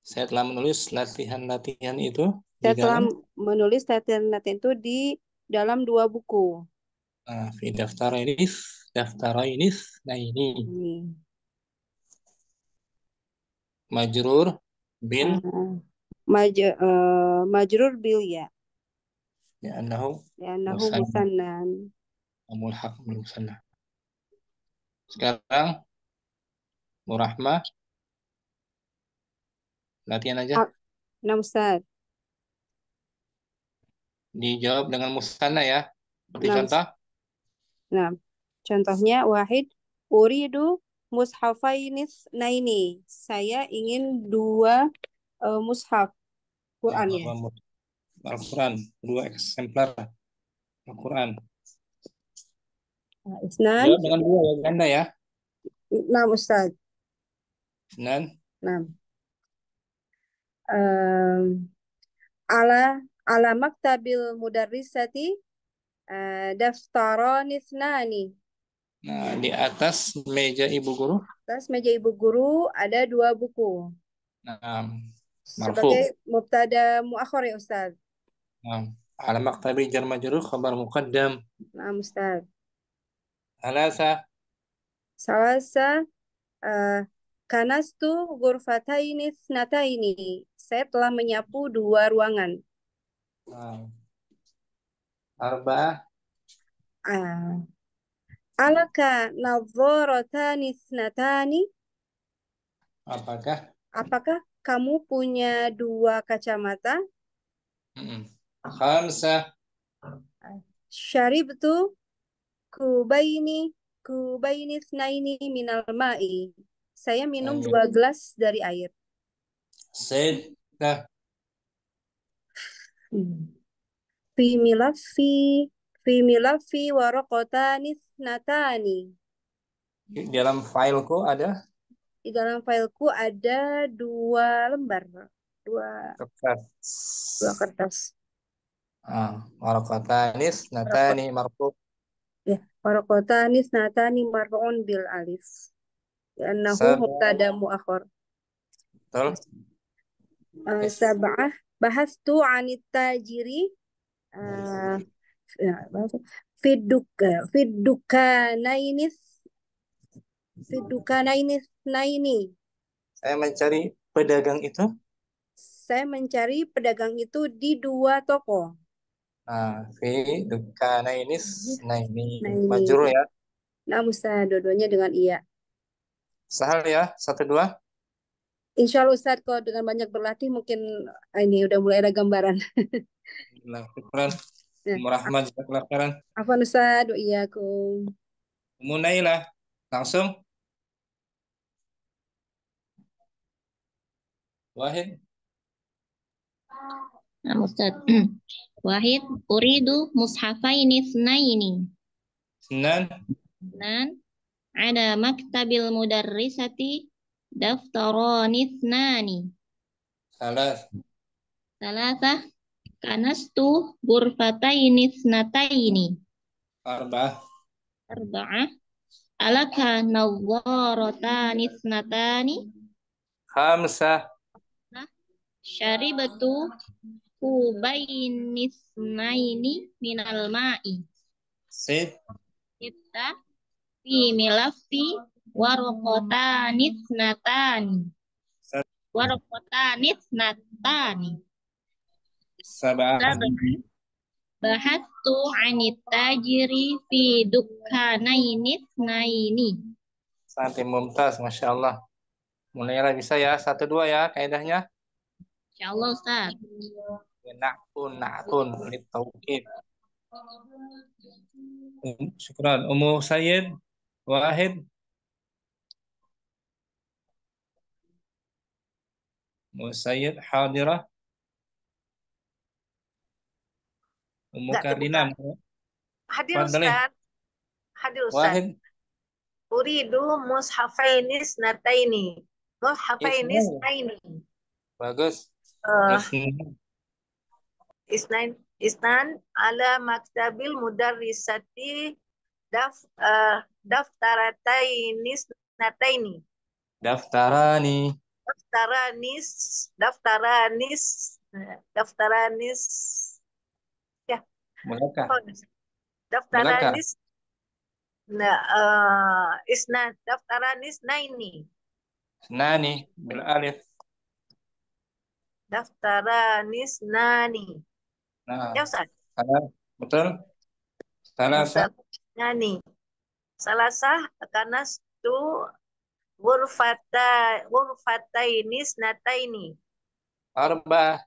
Saya telah menulis latihan-latihan itu di Saya telah dalam menulis latihan-latihan itu di dalam 2 buku. fi daftarainif. Nah ini Ini. majrur bil Majrur bil ya. li'annahu Li'annahu musanna. musannan. Mulhaq bil musanna. Sekarang Murahmah latihan aja. Nah, Ustaz. Dijawab dengan musanna ya. Seperti Nah, contoh. Nah, contohnya wahid uridu mushafainis naini. Saya ingin 2 mushaf Quran ya. Al-Quran, 2 eksemplar Al-Quran. Isnan. Jawab dengan 2 ya ganda ya. Nah, Ustaz. Isnan. Nah. Ala maktabil mudarrisati daftaron ithnani. Nah, di atas meja ibu guru. Atas meja ibu guru ada 2 buku. Nah, Sebagai marfu. mubtada muakhir ya Ustaz. Nah, ala maktabi jar majrur khabar muqaddam. Nah, Ustaz. Alasa. Salasa kanastu ghurfataini thnataini. Saya telah menyapu 2 ruangan. Nah, arba'ah. Alaka nadharatani thnatani. Apakah kamu punya 2 kacamata? Khamsah. Syaribtu kubaini tsnaini minal ma'i. Saya minum 2 gelas dari air. Sittah. Fi milaffi waraqatani thnatani. Di dalam fileku ada. Di dalam fileku ada 2 lembar. 2 kertas. Waraqatani thnatani marfu. Ya, waraqatani thnatani marfu'un bil alif. Li'annahu mubtada muakhir. Betul. Sab'ah bahastu 'anit tajiri Fidukanaini naini. Saya mencari pedagang itu. Saya mencari pedagang itu di 2 toko. Fidukanaini naini. Naini. Majrur ya. Nah, Ustaz, dua-duanya dengan iya. Sahal ya, 1-2. Insya Allah Ustaz, kalau dengan banyak berlatih mungkin ini udah mulai ada gambaran. Syukran. Murahmah jazakallahu khairan. Afwan Ustaz, wa iyyakum. Munailah langsung. Wahid. Nah, Ustaz. Wahid uridu mushafaini tsnaini. Senan. Ada maktabil mudarrisati daftarani thnani. Salas. Salasa kanastu ghurfataini thnataini. Arba'ah. Arba'ah. Alaka nawwaratani thnatani. Khamsah. Syaribatu kubainis naini minal ma'i. Sit. Kita fi milafi warokotanit natani. Warokotanit natani. Sab'ah. Bahattu anit tajiri fi dukkanainit naini. Santai mumtaz, Masya Allah. Mulai bisa ya, 1-2 ya kaidahnya. Insyaallah Ustaz. Na'tun litauqid. Syukran. Ummu Sayyid Wahid. Ummu Sayyid Hadirah. Ummu Enggak Karina. kebuka. Hadir Fadli. Ustaz. Hadir Ustaz. Wahid. Uridu mushafainis nataini. Mushafainis Ismail. naini. Bagus. Uh, Ismail. isnan ala maktabil mudarrisati daftaratainis nataini. Daftarani. Daftaranis ya, Mulakah. daftaranis daftaranis naini. Nani bil alif. Daftaranis nani. Nah, Ya Ustaz. betul. Salasa. Nani. Salasah kanas tu ghurfatainis nataini. Arba'ah.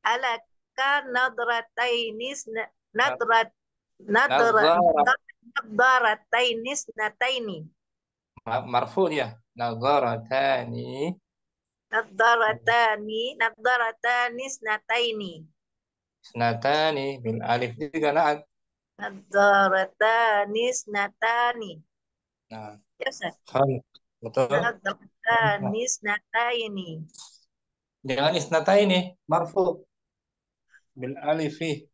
Alaka nadratainis Nazara. nadratainis nataini. Marfu ya. Nazaratani. Nadaratanis nataini. Snatani bil alif juga naat. Nadaratanis natani. Nah, Ya Ustaz. betul. Nadaratanis nataini. Jangan isnata ini marfu bil alifi.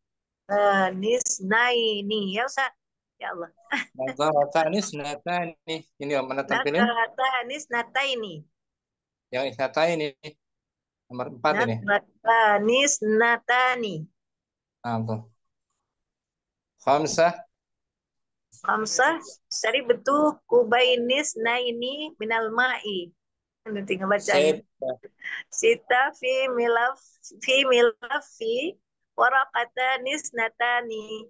Nisnaini. Ya Ustaz. Ya Allah. Nazaratani snatani. Ini mana tampilin? Nadaratanis nataini. Yang isnata ini nomor 4 ini. Nadaratanis natani. Nah, tuh. Khamsah. Khamsah syaribtu kubainis naini minal ma'i. Ini tinggal bacanya. Sita fi milafi waraqatanis natani.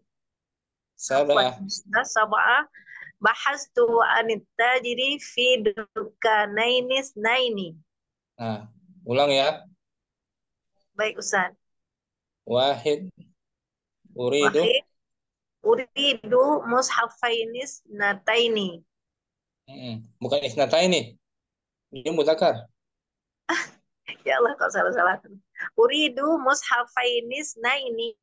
Sab'ah. Sab'ah bahastu anit tajiri fi dukanainis naini. Nah, ulang ya. Baik Ustaz. Wahid. Uridu. Wahid. Uridu mushafainis nataini. Bukan isnata ini. Ini mudzakkar. Ya Allah, kok salah-salah. Uridu mushafainis naini.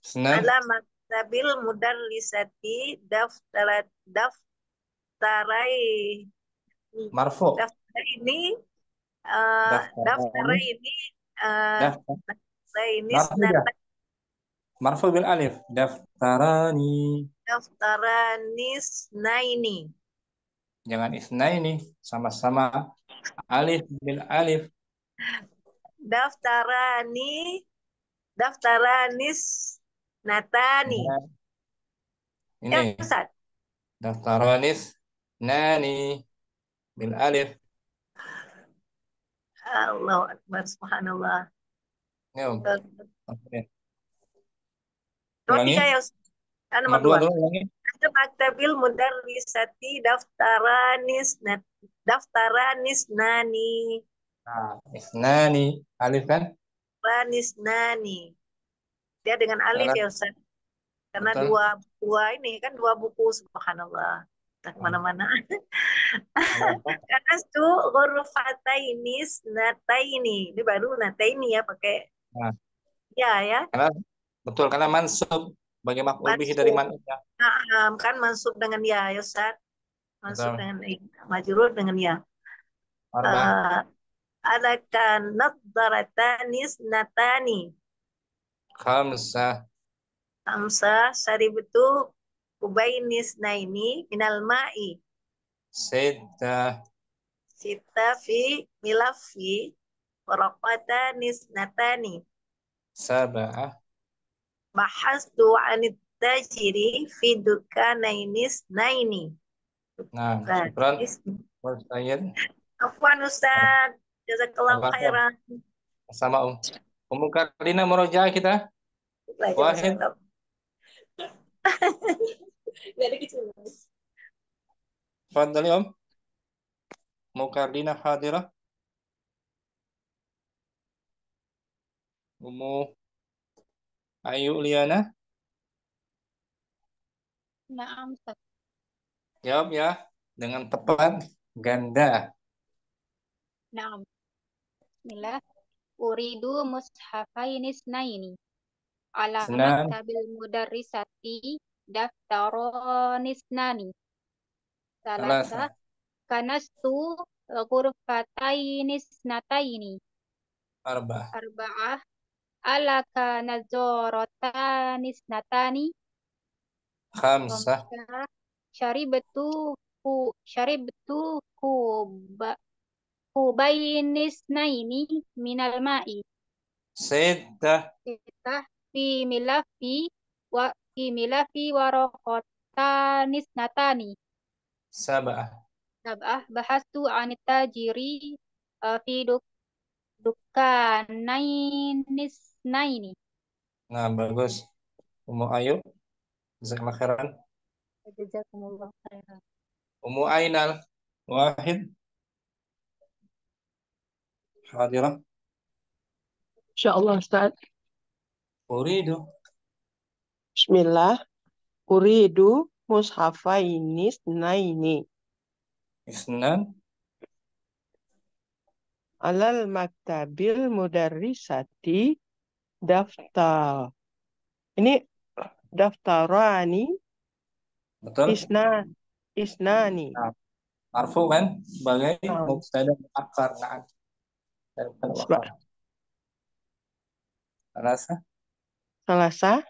Senan. Ala maktabil mudarrisati daftarai. Marfu. Daftar ini Marfu bil alif. Daftarani. Daftaranis naini. Jangan isnaini, sama-sama alif bil alif. Daftaranis natani. Ini. Ya, Ustaz. Daftaranis nani bil alif. Allahu Akbar, subhanallah. Ulangi. Ya, nomor 2. Ulangi. Maktabil mudarrisati daftaranis nani. Nah, isnani alif kan? Daftaranis nani. Dia dengan alif ya Ustaz. Karena dua ini kan 2 buku, subhanallah. Tak kemana-mana. Karena itu ghurfatainis nataini. Ini baru nataini ya pakai ya. Betul, karena mansub bagi maf'ul bihi dari mana? Kan mansub dengan ya Ustaz. Mansub dengan majrur dengan ya. Alaka nadharatani isnatani. Khamsah. Amsa syaribtu kubainis naini minal ma'i. Sittah. Sita fi milafi waraqata nisnatani. Sab'ah. Bahastu anit tajiri fi dukanainis naini. Nah, syukran. Wassayid. Afwan Ustaz. Jazakallah Waalaikumsalam. khairan. Sama Ummu Karlina murojaah kita. Belajar bahasa Wahid. Arab. Nggak ada kecil. Fadhali Ummu Karlina hadirah. Ummu Ayu Liana. Naam, Ustaz. Jawab ya dengan tepat ganda. Naam. Bismillah. Uridu mushafaini isnaini. Ala Senan. maktabil mudarrisati daftaron isnani. Salasa. Salasa. Kanastu ghurfataini isnataini. Arba'ah. Arba'ah. Alaka nazaratan isnatani. Khamsah. Khamsah. Syaribtu kubainis naini minal ma'i. Sittah. Kita fi milafi warokotanis natani. Sab'ah. Sab'ah bahastu anit tajiri fi dukanainis naini. Nah, bagus. Ummu Ayu. Jazakallah khairan. Jazakumullah khairan. Ummu Ainal. Wahid. Hadirah. Insyaallah Ustaz. Uridu. Bismillah. Uridu mushafaini naini Isnan. alal maktabil mudarrisati daftar. Ini daftarani Betul. isnani. Nah, marfu kan sebagai Nah, mubtada muakkar. Nah, mubtada muakkar. Salasa.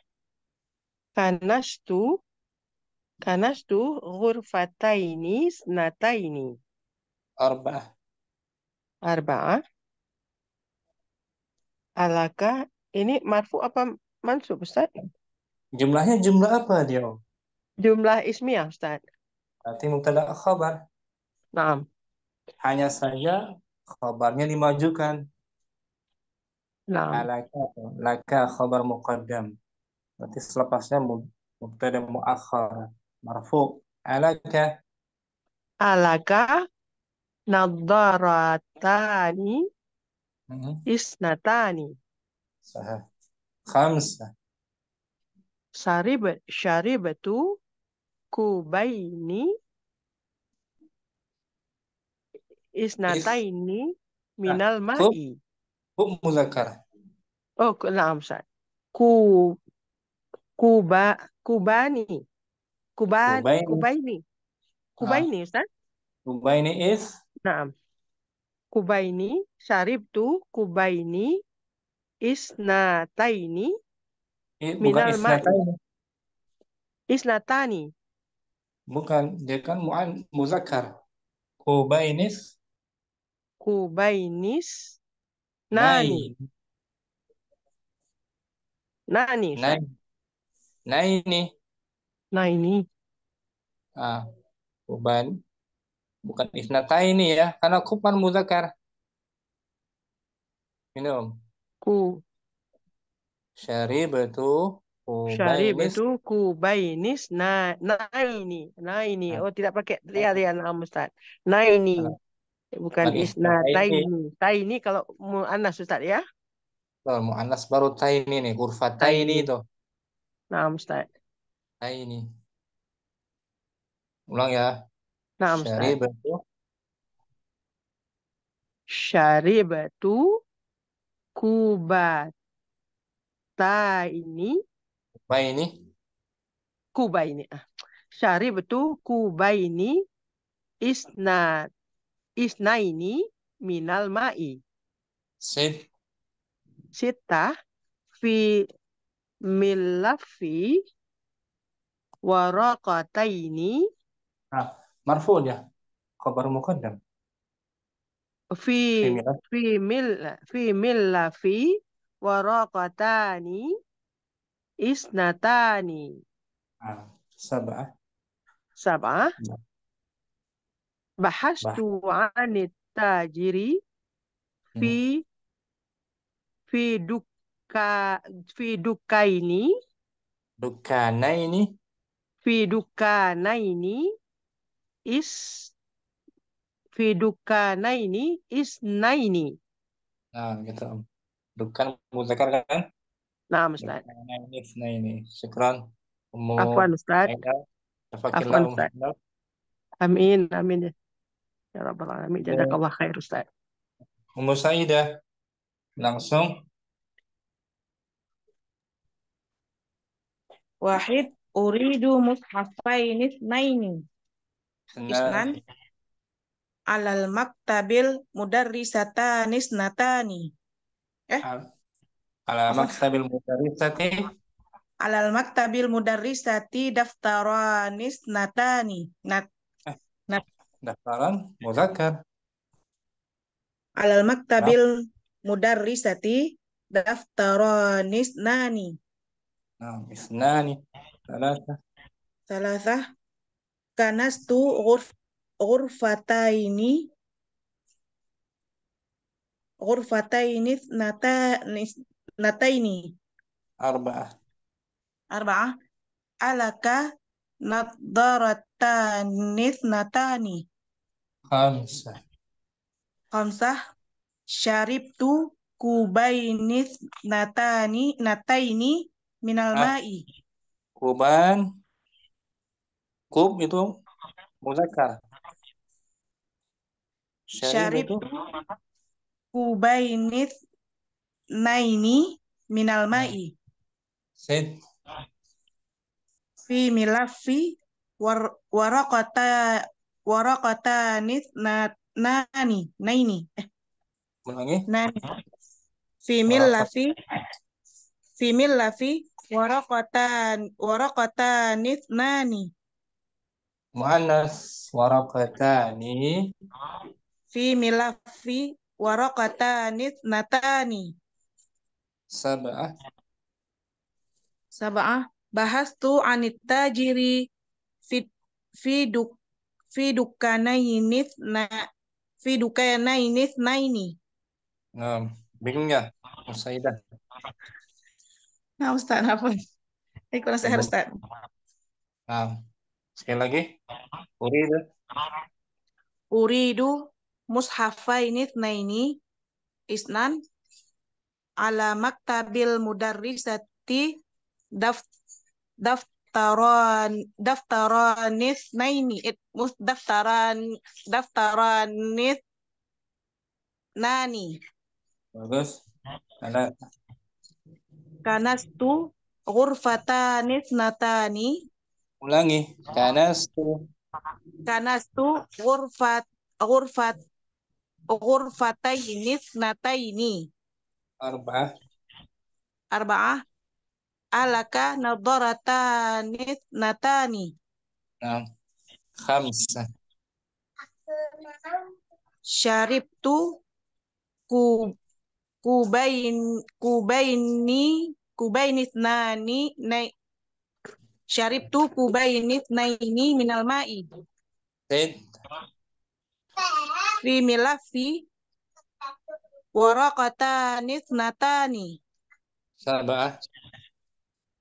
Kanastu ghurfataini isnataini. Arba'ah. Arba'ah. Alaka. Ini marfu apa mansub Ustaz? Jumlahnya jumlah apa dia? Jumlah ismiyah Ustaz. Berarti mubtada khabar. Naam. Hanya saja khabarnya dimajukan. Naam. Laka khabar muqaddam. Berarti selepasnya mubtada muakhar. Marfu. Alaka nadharatani isnatani. Sahih. Khamsah. Syaribatu kubaini isnataini minal ma'i. Hub muzakkar. Oh, naam Ustaz. Kubani. Kubaini Ustaz. Kubaini is. Naam. Kubaini syaribtu kubaini isnataini Bukan minal ma'i. isnataini. Isnatani. Bukan, dia kan muzakkar. Kubainis. Kubainis nani. Nani. Naini. Naini. Kuban. Bukan isnataini ya, karena kuban muzakkar. Minum. Syaribatu kubainis naini. Oh, tidak pakai lihat Ustaz. Naini. Bukan isnataini. Taini kalau muannas Ustaz ya. Kalau muannas baru taini nih, taini itu. Nah, Ustaz. Taini. Ulang ya. Nah, Ustaz. Syaribatu kubataini. Kubaini. Syaribatu kubaini isnaini minal ma'i. Sid. Sita fi milafi waraqataini Nah, marfu dia. Khabar muqaddam. fi Female. fi milafi waraqatani isnatani. Nah, sab'ah. Sab'ah. Bah. Bahastu anit tajiri fi fi duka fi dukaini Dukana ini. fi dukanaini is fi dukanaini isnaini. Nah, gitu. Dukan muzakkar kan? Nah, Ustaz. Dukana ini. Nah, ini. Syukran. Ummu Afwan, Ustaz. Aida. Tafakillah Afwan, Ummu Ustaz. Aida. Amin, amin. Ya Rabbal Alamin. Ummu Jazakallah khair, Ustaz. Ummu Saidah. Langsung. Wahid uridu mushafaini itsnaini. Nah, Isnan alal maktabil mudarrisatani isnatani. ala Afwan. maktabil mudarrisati. Alal maktabil mudarrisati daftarani isnatani. Daftaran muzakkar. Alal maktabil mudarrisati daftarani isnani. Nah, isnani. Salasa. Salasah kanastu ghurfataini nataini. Arba'ah. Arba'ah alaka nadharatani natani. Khamsah. Khamsah syaribtu kubaini nataini minal Ah, ma'i. kuban. Kub itu muzakkar. Syarib itu Syaribtu kubaini naini minal ma'i. Sid. Fi milafi waraqatani naini. Ulangi. Nani. Fi Waraqat. milafi waraqatani nani. Muannas. Waraqatani. Fi milafi waraqatani natani. Sab'ah. Sab'ah bahastu anit tajiri fi fi duk fi dukanaini naini. Nah, bingung ya? Musaidah. Nah, Ustaz, apa? Kurang sehat, Ustaz. Nah, sekali lagi. Uridu. Uridu mushafaini naini isnan ala maktabil mudarrisati daftaranis naini daftaranis nani. Bagus. Ada. Kanastu ghurfatanis natani. Ulangi. Kanastu. Kanastu ghurfatainis nataini. Arba'ah. Arba'ah alaka nadharatanis natani. Nah, khamsah. Syaribtu ku kubaini nani syaribtu kubaini naini minal ma'i. Sid. Fi milafi waraqatanis natani. Sab'ah.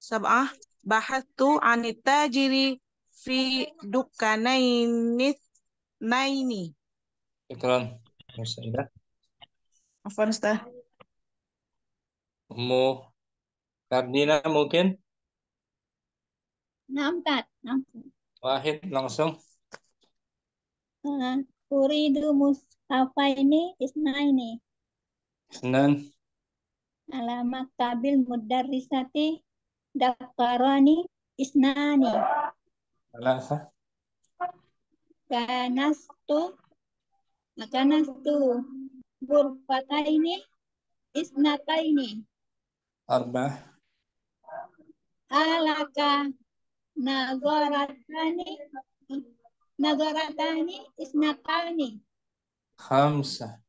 Sab'ah bahastu anit tajiri fi dukanainis naini. Syukran. Musaidah. Afwan, Ustaz. Ummu Kardina mungkin. Nah, Ustaz. Nah, Wahid langsung. uridu mushafaini isnaini. Senan. Ala maktabil mudarrisati daftarani isnani. Salasa. Kanastu Nakanastu ghurfataini isnataini. أربعة. Alaka nazaratani isnatani. خمسة.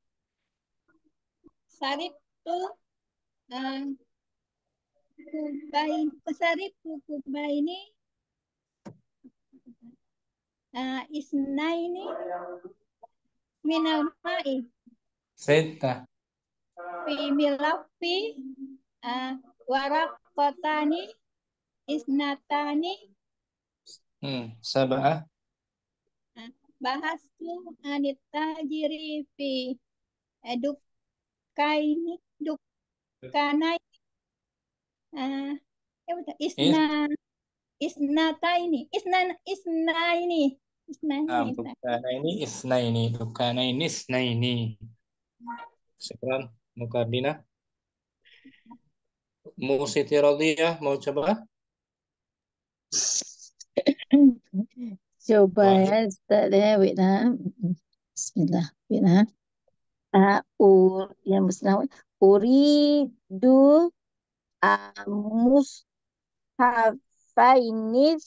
Sariftu kubaini isnaini minal ma'i ستة. fi milafi warakotani isnatani. سبعة. Bahastu anittajiri fi dukanai isnataini نعم دكانين اثنين. دكانين اثنين. شكرا مكابنة. Siti Radhiyah mau coba? Coba Wahid. ya, Ustaz ya, wait lah. Bismillah, wait lah. Yang bersama uridu mushafaini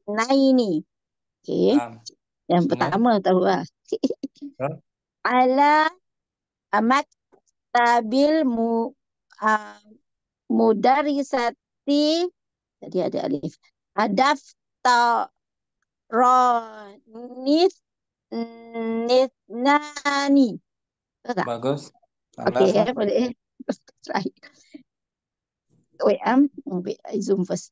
naini. Okey. Yang pertama tahu lah. Ala maktabil mudarisati, tadi ada alif. Daftaronith nithnani. Betul tak? Bagus. Okey, Alasa. boleh. Try. Wait, zoom first.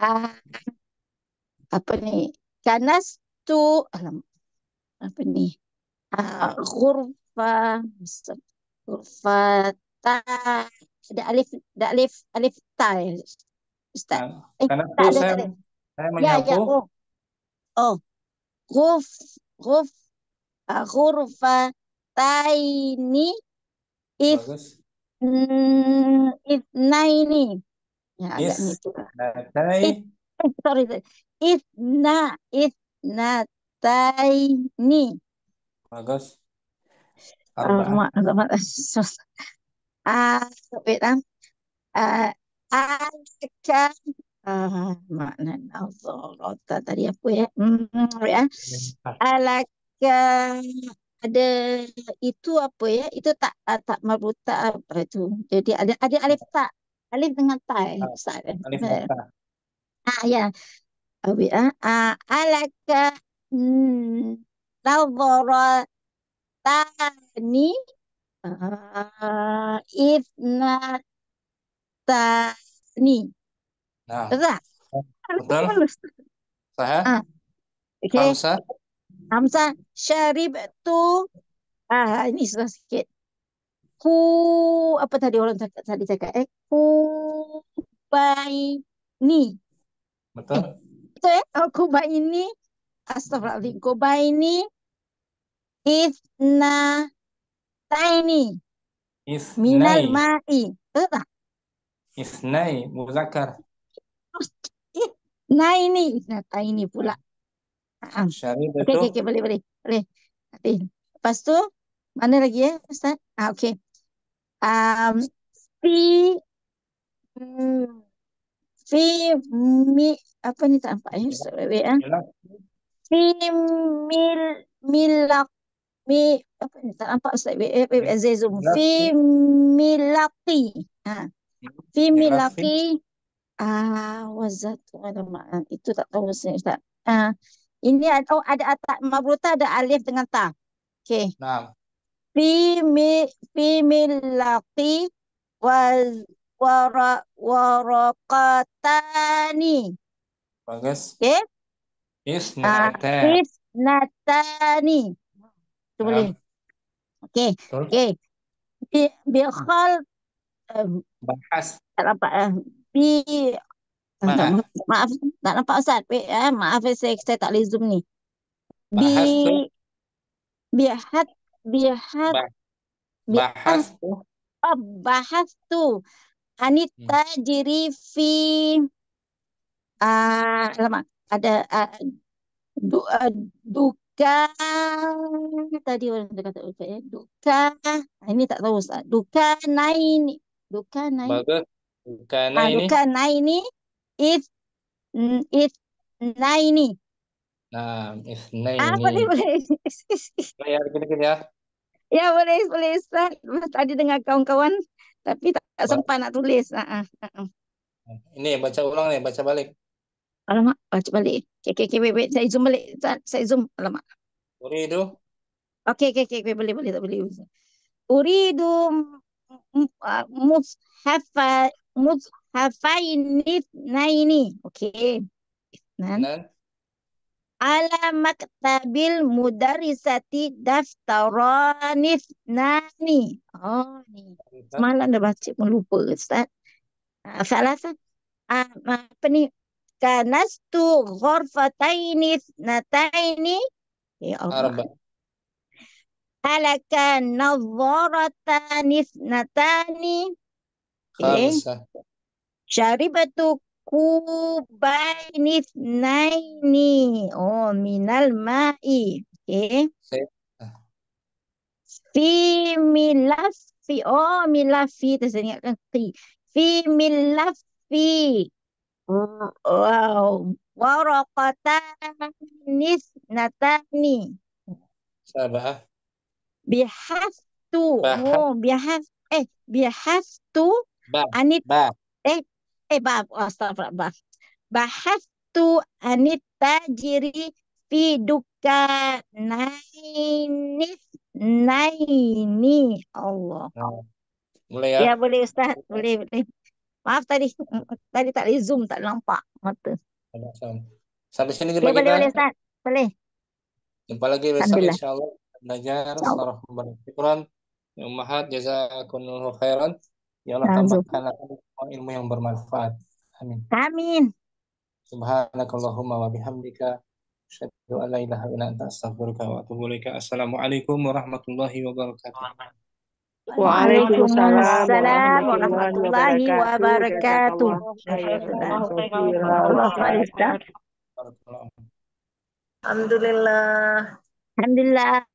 Apa ni? Kanastu, apa ni? Ghurfa ta, ada alif ta ya, Ustaz. Karena Tak ada, saya, tak ada. saya Ya, menyapu. Ghurfa taini Bagus. Ithnaini. Ya, agak ni tu. Sorry. Ithnataini. Bagus. Arba'ah. Wait lah. Alaka makna nazarata tadi apa ya? Wait lah. Alaka ada itu apa ya? Itu tak marbuta apa itu? Jadi ada alif tak. Alif dengan ta. Alif dan ta. Ya. Wait lah. Alaka nazaratani ithnatani. Nah, Betul tak? betul. Sahih. Okey. Hamzah. Syaribtu. Ini susah sikit. Apa tadi orang cakap? Kubaini. Betul. Betul ya? Kubaini. Astagfirullahaladzim. Kubaini ithnataini. Minal ma'i. Betul tak? Isnai muzakkar. Ithnataini pula. Syaribatu. Okey, boleh. Lepas tu mana lagi ya, Ustaz? Okey. Apa ni tak nampak ya? Apa ni tak nampak, Ustaz? Zoom. Milaqi. Milaqi. Wazatu ada makna. Itu tak tahu Ustaz. Ini ada atak mabruta, ada alif dengan ta. Okey. Nah. Fi milaqi waraqatani. Bagus. Okey. Isnatani. Itu boleh. Okey. Bikhal bahas. Tak nampak. Maaf, tak nampak Ustaz. Maaf saya tak boleh zoom ni. Bahastu Anita jiri fi lama ada duka. Tadi orang tu kata duka ya. Duka. Ini tak tahu Ustaz. Duka naini. Duka naini. Bagus. Karena ini. Duka naini. It naini. Nah, Boleh ini. boleh. Ya, gini-gini ya. Ya boleh Ustaz. Tadi dengar kawan-kawan tapi tak sempat nak tulis. Ini baca ulang nih, baca balik. Alamak, baca balik. Okay, wait. Saya zoom balik. Ustaz. Saya zoom. Alamak. Uridu. Okay. Boleh. Tak boleh. Uridu mushafaini naini. Okay. Dan Ala maktabil mudarisati daftaranif nani. Oh, ni. Semalam dah baca pun lupa Ustaz. Salah apa ni? Kanastu ghurfataini nataini. Ya Allah. arba. Alaka nadharatani natani. Khamsa. Syaribatu kubaini naini. Oh, minal ma'i. Okay. Fi milaffi. Oh, milaffi. Terus saya ingatkan fi. Fi milaffi. Wow. Waraqatanis natani. Sabah. Bihastu. Oh, bihastu. Anit. Astagfirullah. Bahastu anit tajiri fi dukanainis naini. Allah. Mulai ya. Ya boleh Ustaz. Boleh. Maaf tadi tak boleh zoom, tak nampak mata. Sampai sini jumpa kita. Boleh Ustaz. Boleh. Jumpa lagi besok insyaallah. Belajar saraf Quran. Ummahat jazakumullahu khairan. Ya Allah tambahkan ilmu yang bermanfaat. Amin. Subhanakallahumma wa bihamdika asyhadu an la ilaha illa anta astaghfiruka wa atubu ilaika. Assalamualaikum warahmatullahi wabarakatuh. Waalaikumsalam warahmatullahi wabarakatuh. Alhamdulillah.